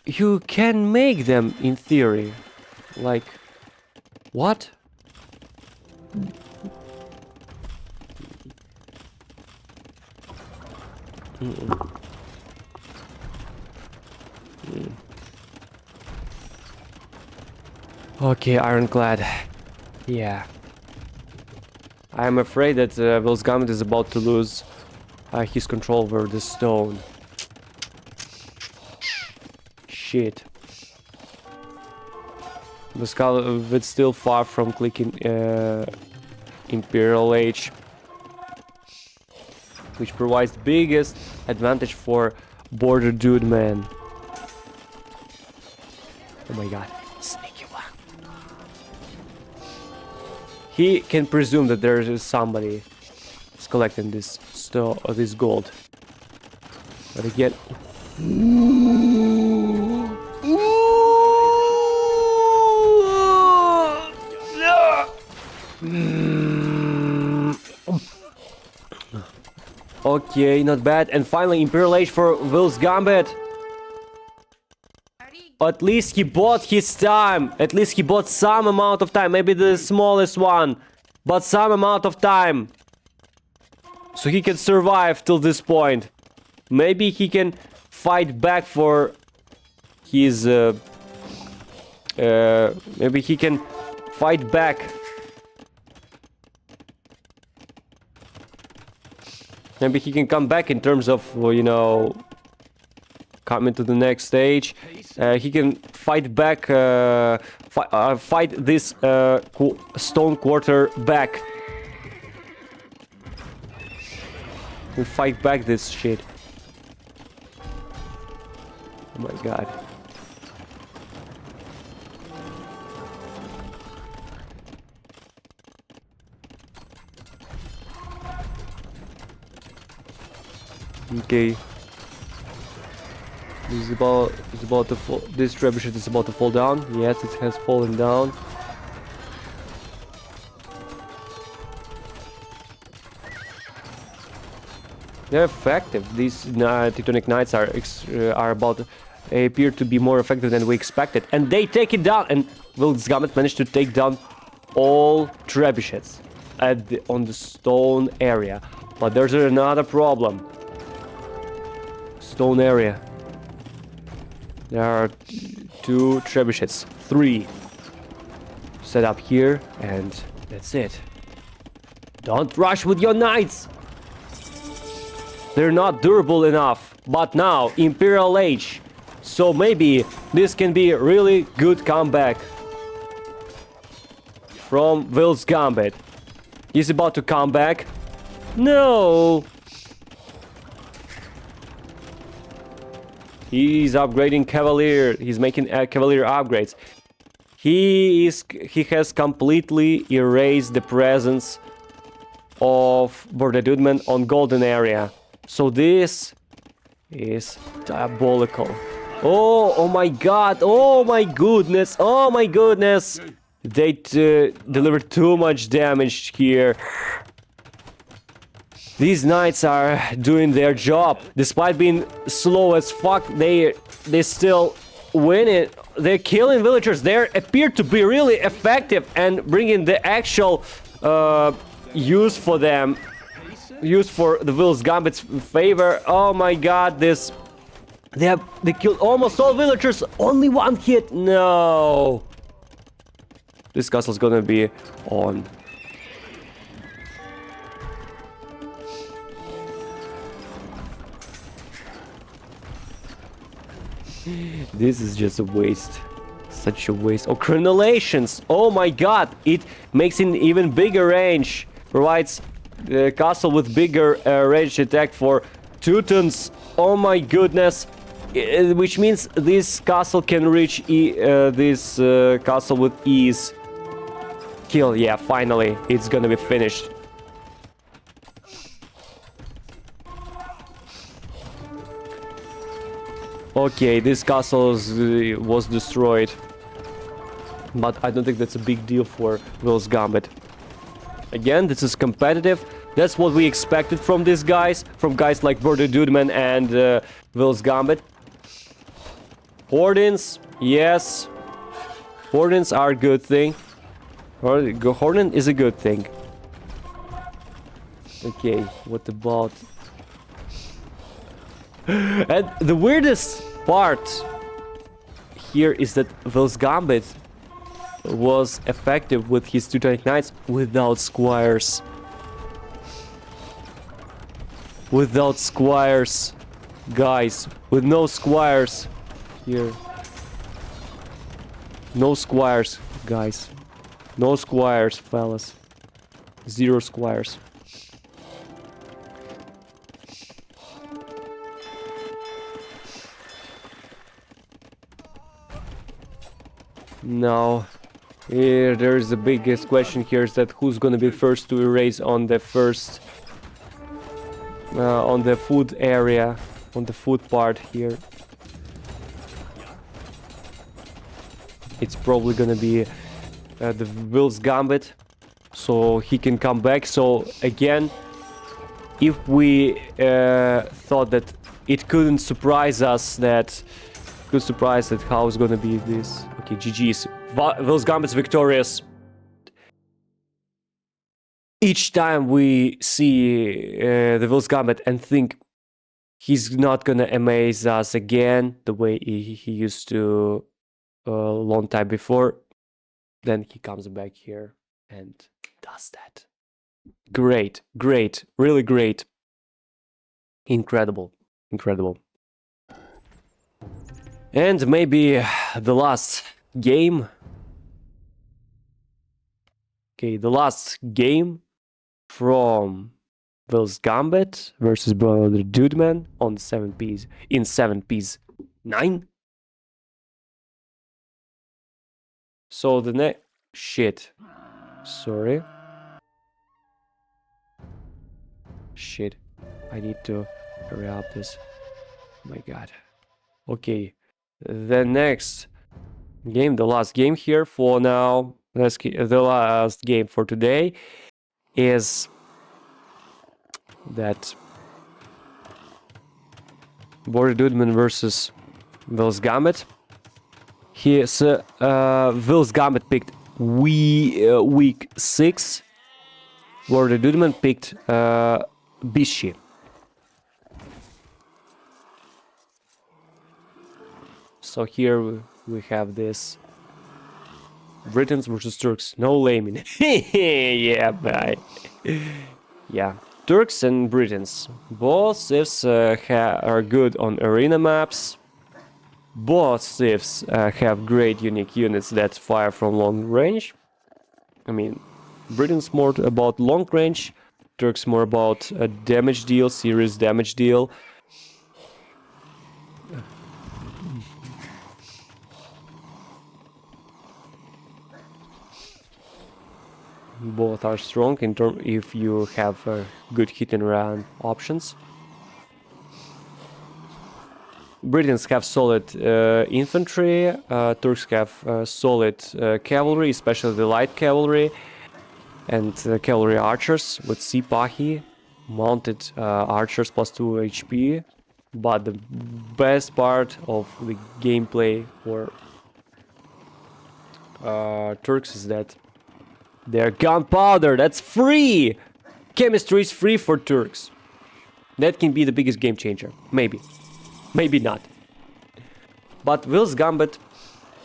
You can make them in theory. Like, what? Okay, Ironclad. Yeah. I'm afraid that Vill's Gambit is about to lose his control over the stone. Shit. It's still far from clicking Imperial Age, which provides the biggest advantage for Boarderdudeman. Oh my god, sneaky one. He can presume that there is somebody is collecting this this gold. But again. Okay, not bad. And finally, Imperial Age for Will's Gambit. At least he bought his time. At least he bought some amount of time. Maybe the smallest one. But some amount of time. So he can survive till this point. Maybe he can fight back for his... maybe he can fight back. Maybe he can come back in terms of, well, you know, coming to the next stage. He can fight back, fight this stone quarter back. We fight back this shit. Oh my god. Okay. This is about to fall. This trebuchet is about to fall down. Yes, it has fallen down. They're effective. These Teutonic Knights are about appear to be more effective than we expected, and they take it down. And Will's Gambit managed to take down all trebuchets on the stone area. But there's another problem. Stone area. There are 2 trebuchets, 3 set up here, and that's it. Don't rush with your knights. They're not durable enough. But now Imperial Age, so maybe this can be a really good comeback from Will's Gambit. He's about to come back. No. He's upgrading Cavalier. He's making Cavalier upgrades. He has completely erased the presence of Boarderdudeman on Golden area. So this is diabolical. Oh my god. Oh my goodness. Oh my goodness. They delivered too much damage here. These knights are doing their job. Despite being slow as fuck, they still win it. They're killing villagers. They appear to be really effective and bringing the actual use for them. Use for the Will's Gambit's favor. Oh my god, this... They killed almost all villagers. Only 1 hit. No. This castle's gonna be on. This is just a waste. Such a waste. Oh, crenellations! Oh my god! It makes an even bigger range. Provides the castle with bigger range attack for Teutons. Oh my goodness! Which means this castle can reach this castle with ease. Kill, yeah, finally. It's gonna be finished. Okay, this castle was destroyed. But I don't think that's a big deal for Will's Gambit. Again, this is competitive. That's what we expected from these guys. From guys like Boarderdudeman and Will's Gambit. Hordens, yes. Hordens are a good thing. Horden is a good thing. Okay, what about... And the weirdest part here is that Will's Gambit was effective with his Teutonic Knights without squires. Without squires. Guys, with no squires here. No squires, guys. No squires, fellas. 0 squires. Now, here there's the biggest question here is that who's gonna be first to erase on the first on the food area, on the food part here. It's probably gonna be the Will's Gambit, so he can come back. So again, if we thought that it couldn't surprise us, that could surprise that how it's gonna be this. Okay, GG's. Vill's Gambit's victorious. Each time we see the Vill's Gambit and think he's not gonna amaze us again the way he used to a long time before, then he comes back here and does that. Great, great, really great. Incredible, incredible. And maybe the last game. Okay, the last game from Vill's Gambit versus Boarderdudeman on 7Ps in 7Ps 9. So the next shit. Sorry. Shit. I need to hurry up this. Oh my god. Okay. The next game, the last game here for now. The last game for today is that Boarderdudeman versus Vill's Gambit. Vill's Gambit picked week 6. Boarderdudeman picked Bishi. So here we have this Britons versus Turks. No laming. Yeah, bye. Yeah, Turks and Britons. Both civs are good on arena maps. Both civs have great unique units that fire from long range. I mean, Britons more about long range, Turks more about a damage deal, serious damage deal. Both are strong in terms if you have good hit and run options. Britons have solid infantry, Turks have solid cavalry, especially the light cavalry, and cavalry archers with Sipahi, mounted archers plus 2 HP. But the best part of the gameplay for Turks is that their gunpowder, that's free! Chemistry is free for Turks. That can be the biggest game changer. Maybe. Maybe not. But Vill's Gambit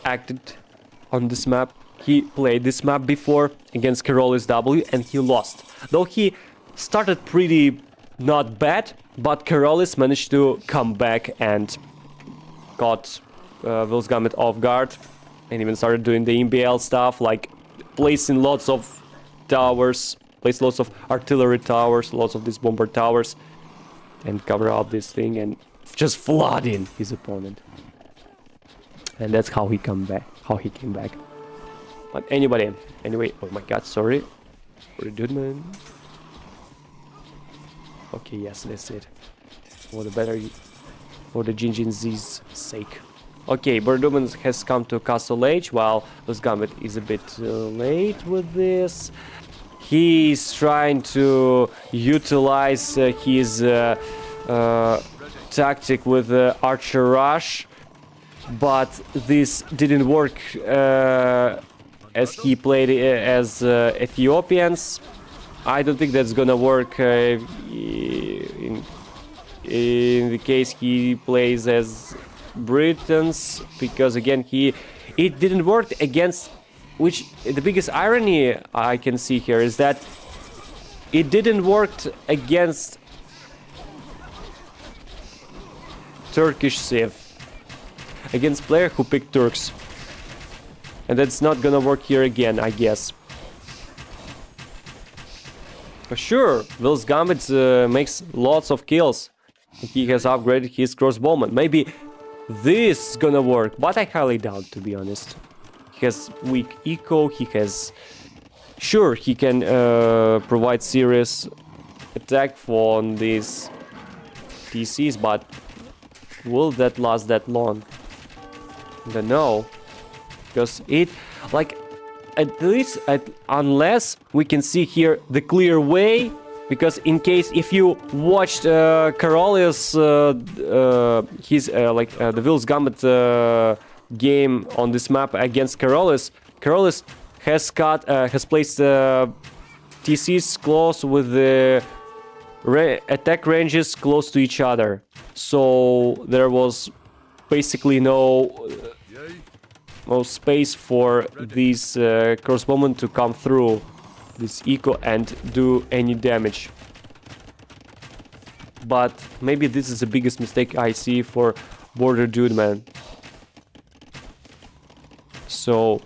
acted on this map. He played this map before against Carolus W and he lost. Though he started pretty not bad, but Carolus managed to come back and caught Vill's Gambit off guard and even started doing the MBL stuff, like placing lots of towers, place lots of artillery towers, lots of these bomber towers, and cover up this thing and just flooding his opponent. And that's how he came back. But anyway, oh my god, sorry. Boarderdudeman. Okay, yes, that's it. For the Jinjinzi's sake. Okay, Boarderdudeman has come to Castle Age, while Vill's Gambit is a bit late with this. He's trying to utilize his tactic with Archer Rush, but this didn't work as he played as Ethiopians. I don't think that's gonna work in the case he plays as Britons, because again it didn't work against, which the biggest irony I can see here is that it didn't work against Turkish Civ, against player who picked Turks, and that's not gonna work here again, I guess. For sure, Vill's Gambit makes lots of kills. He has upgraded his crossbowman. Maybe this is gonna work, but I highly doubt, to be honest. He has weak eco, he has... Sure, he can provide serious attack on these TCs, but will that last that long? I don't know. Because it, like, at least, unless we can see here the clear way, Because in case if you watched Carolius, his the Vill's Gambit game on this map against Carolius, Carolius has placed TCs close with the attack ranges close to each other, so there was basically no space for these crossbowmen to come through this eco and do any damage. But maybe this is the biggest mistake I see for Boarderdudeman. So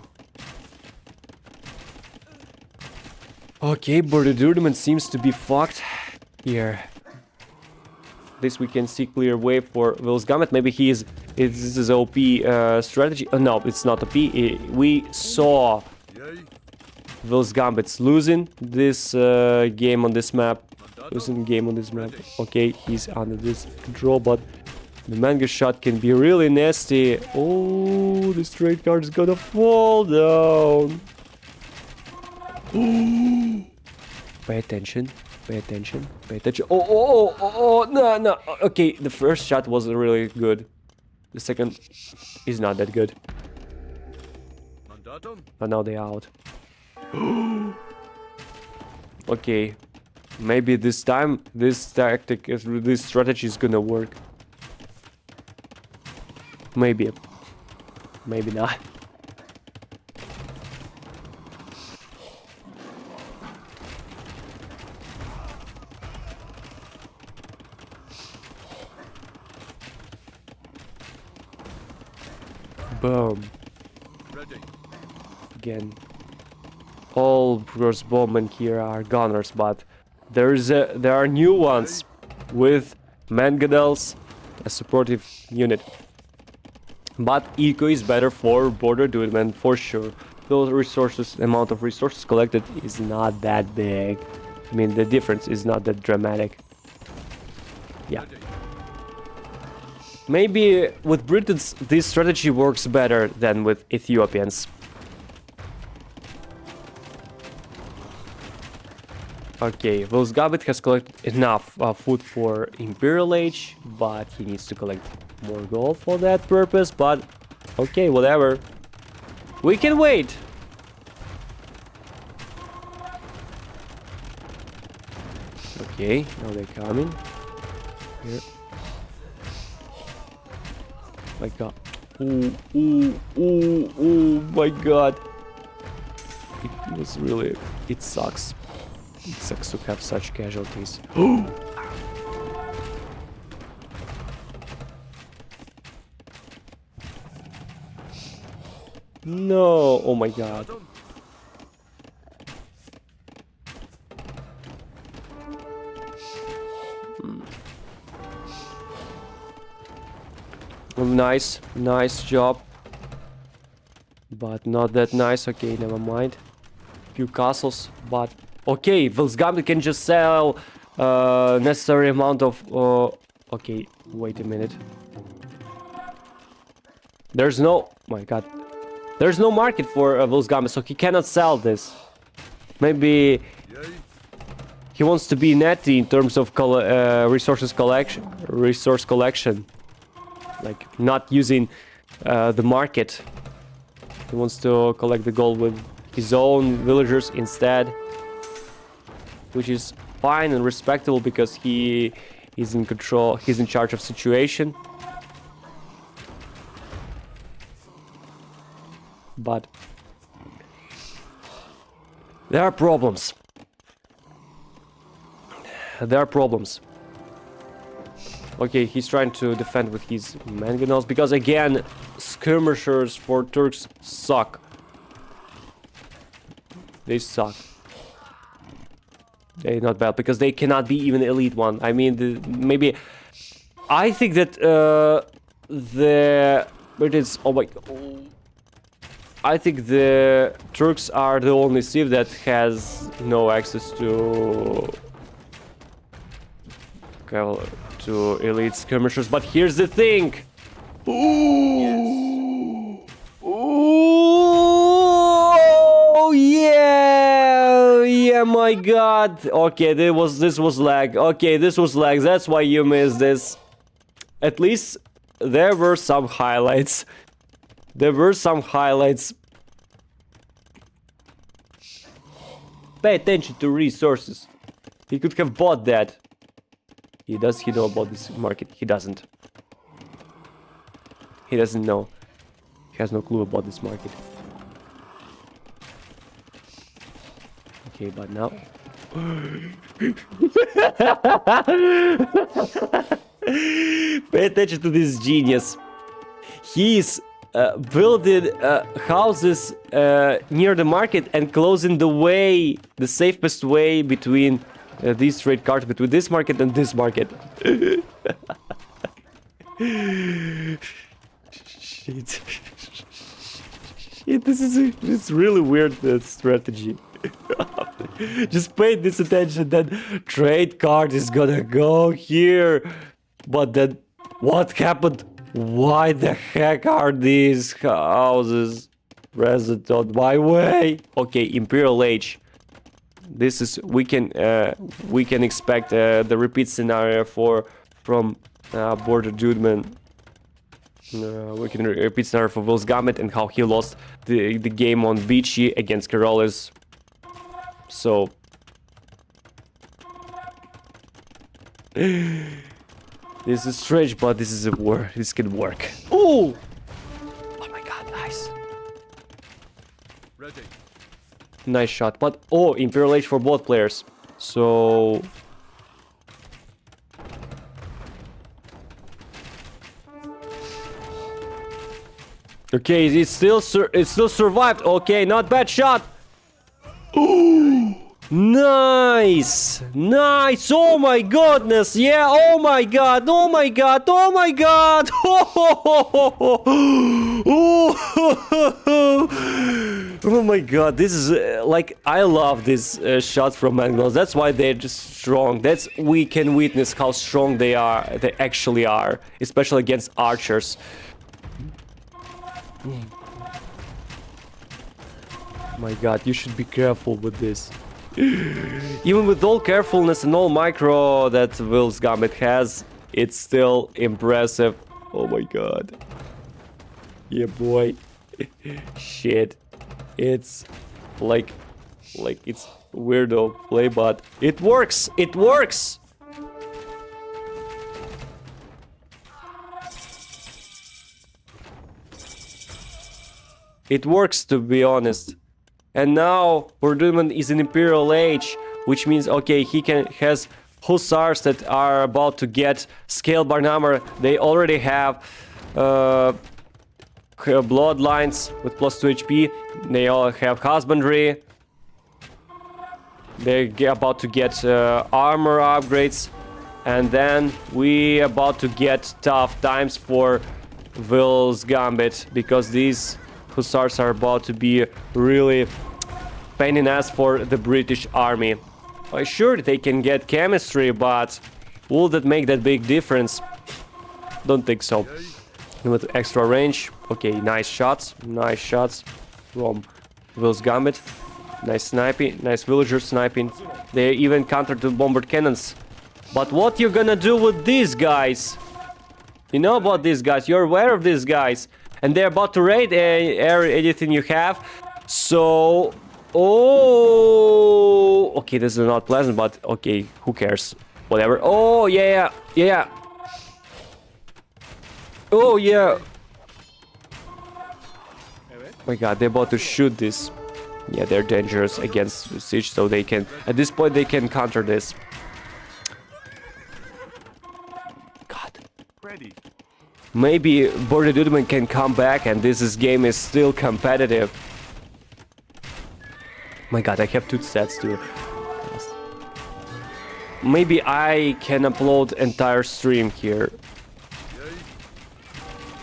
okay, Boarderdudeman seems to be fucked here. This we can see clear way for Vill's Gambit. Maybe this is OP strategy. No, it's not OP. We saw Vill's Gambit's losing this game on this map. Okay, he's under this control, but the manga shot can be really nasty. Oh, the straight card is gonna fall down. Pay attention. Pay attention. Pay attention. Oh, no. Okay, the first shot was really good. The second is not that good. But now they're out. Okay. Maybe this time this strategy is gonna work. Maybe. Maybe not. Boom. Again, all crossbowmen here are gunners, but there are new ones with mangonels, a supportive unit. But eco is better for Boarderdudeman for sure. Those amount of resources collected is not that big. I mean, the difference is not that dramatic. Yeah. Maybe with Britons this strategy works better than with Ethiopians. Okay, Vill's Gambit has collected enough food for Imperial Age, but he needs to collect more gold for that purpose, but okay, whatever. We can wait. Okay, now they're coming. Here. My god. Oh my god. It was really... It sucks. It sucks to have such casualties. No! Oh my god. Nice job. But not that nice. Okay, never mind. Few castles, but okay, Vill's Gambit can just sell necessary amount of okay, wait a minute. There's no... my god. There's no market for Vill's Gambit, so he cannot sell this. Maybe he wants to be netty in terms of resource collection. Like, not using the market. He wants to collect the gold with his own villagers instead. Which is fine and respectable because he is in control, he's in charge of situation. But there are problems. There are problems. Okay, he's trying to defend with his mangonels because again, skirmishers for Turks suck. They suck. They're not bad because they cannot be even elite one. I mean, maybe I think that it is. Oh my god. I think the Turks are the only civ that has no access to elite skirmishers. But here's the thing. Ooh. Oh yeah, my my god! Okay, this was lag. Okay, this was lag. That's why you missed this. At least there were some highlights. There were some highlights. Pay attention to resources. He could have bought that. Does he know about this market? He doesn't. He doesn't know. He has no clue about this market. Okay, but now... Pay attention to this genius. He's building houses near the market and closing the way, the safest way between these trade cards, between this market and this market. Shit. Shit, it's really weird strategy. Just pay this attention that trade card is gonna go here. But then what happened? Why the heck are these houses present on my way? Okay, Imperial Age. This is we can expect the repeat scenario from Boarderdudeman. We can repeat scenario for Vill's Gambit and how he lost the game on Beachy against Carolus. So this is strange, but this is a war. This can work. Ooh! Oh my god, nice. Ready. Nice shot. But oh, Imperial Age for both players. So okay, it still survived. Okay, not bad shot. Ooh! Nice! Nice! Oh my goodness! Yeah! Oh my god! Oh my god! Oh my god! Oh my god! This is like I love these shots from angles. That's why they're just strong. That's we can witness how strong they are. They actually are, especially against archers. My god! You should be careful with this. Even with all carefulness and all micro that Vill's Gambit has, it's still impressive. Oh my god. Yeah, boy. Shit. It's like it's weirdo play, but it works. It works. It works, to be honest. And now Boarderdudeman is in Imperial Age, which means okay, he has hussars that are about to get scaled bar number. They already have bloodlines with +2 HP. They all have husbandry. They're about to get armor upgrades, and then we about to get tough times for Vill's Gambit because these hussars are about to be really pain in ass for the British army. Sure, they can get chemistry, but will that make that big difference? Don't think so. With extra range, okay, nice shots from Vill's Gambit. Nice sniping, nice villager sniping. They even countered the bombard cannons. But what you gonna do with these guys? You know about these guys, you're aware of these guys. And they're about to raid anything you have. So... oh... okay, this is not pleasant, but okay, who cares? Whatever. Oh, yeah. Oh, yeah. Oh my god, they're about to shoot this. Yeah, they're dangerous against siege, so they can... at this point, they can counter this. God. Ready. Maybe Boarderdudeman can come back and this game is still competitive. My god, I have 2 sets too. Maybe I can upload entire stream here.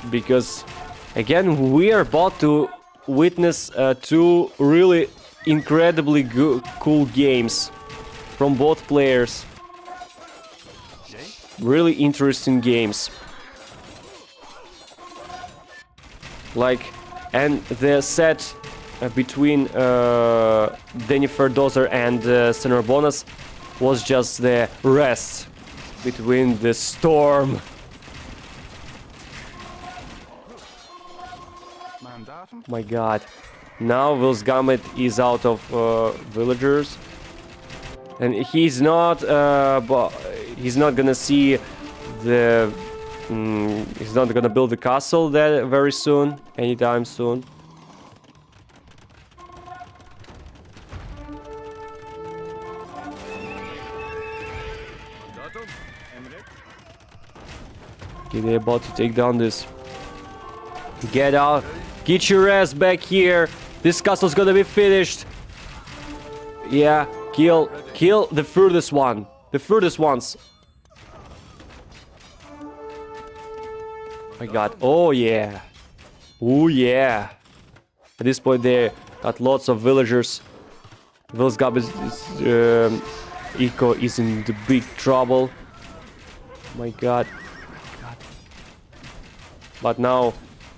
Because, again, we are about to witness 2 really incredibly cool games from both players. Really interesting games. Like, and the set between Daniferdoser and SenorBonas was just the rest between the storm. My god. Now Vill's Gambit is out of villagers. And he's not gonna see the... he's not gonna build the castle that very soon, anytime soon. Okay, they're about to take down this. Get out! Get your ass back here! This castle's gonna be finished! Yeah, kill the furthest one. The furthest ones. My god, oh yeah. Oh yeah. At this point they got lots of villagers. Vill's Gambit Eco is in the big trouble. My god. But now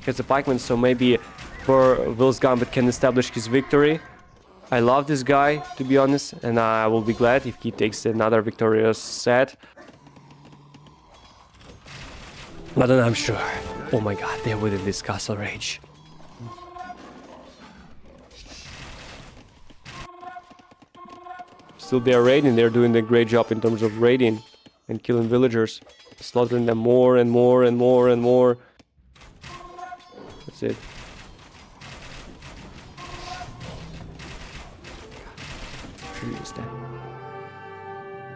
it's a pikeman, so maybe Vill's Gambit can establish his victory. I love this guy, to be honest, and I will be glad if he takes another victorious set. But then I'm sure. Oh my god, they're within this castle range. Still they are raiding, they're doing a great job in terms of raiding and killing villagers. Slaughtering them more and more and more and more. That's it.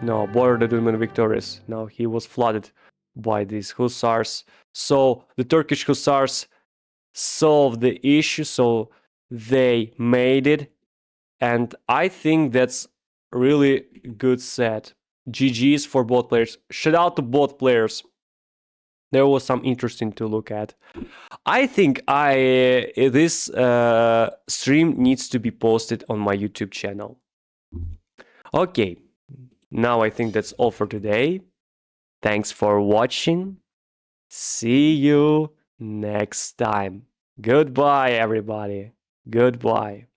No, Boarderdudeman victorious. Now he was flooded by these hussars. So the Turkish hussars solved the issue, so they made it. And I think that's really good set. GG's for both players. Shout out to both players. There was some interesting to look at. I think this stream needs to be posted on my YouTube channel. Okay, now I think that's all for today. Thanks for watching. See you next time. Goodbye, everybody. Goodbye.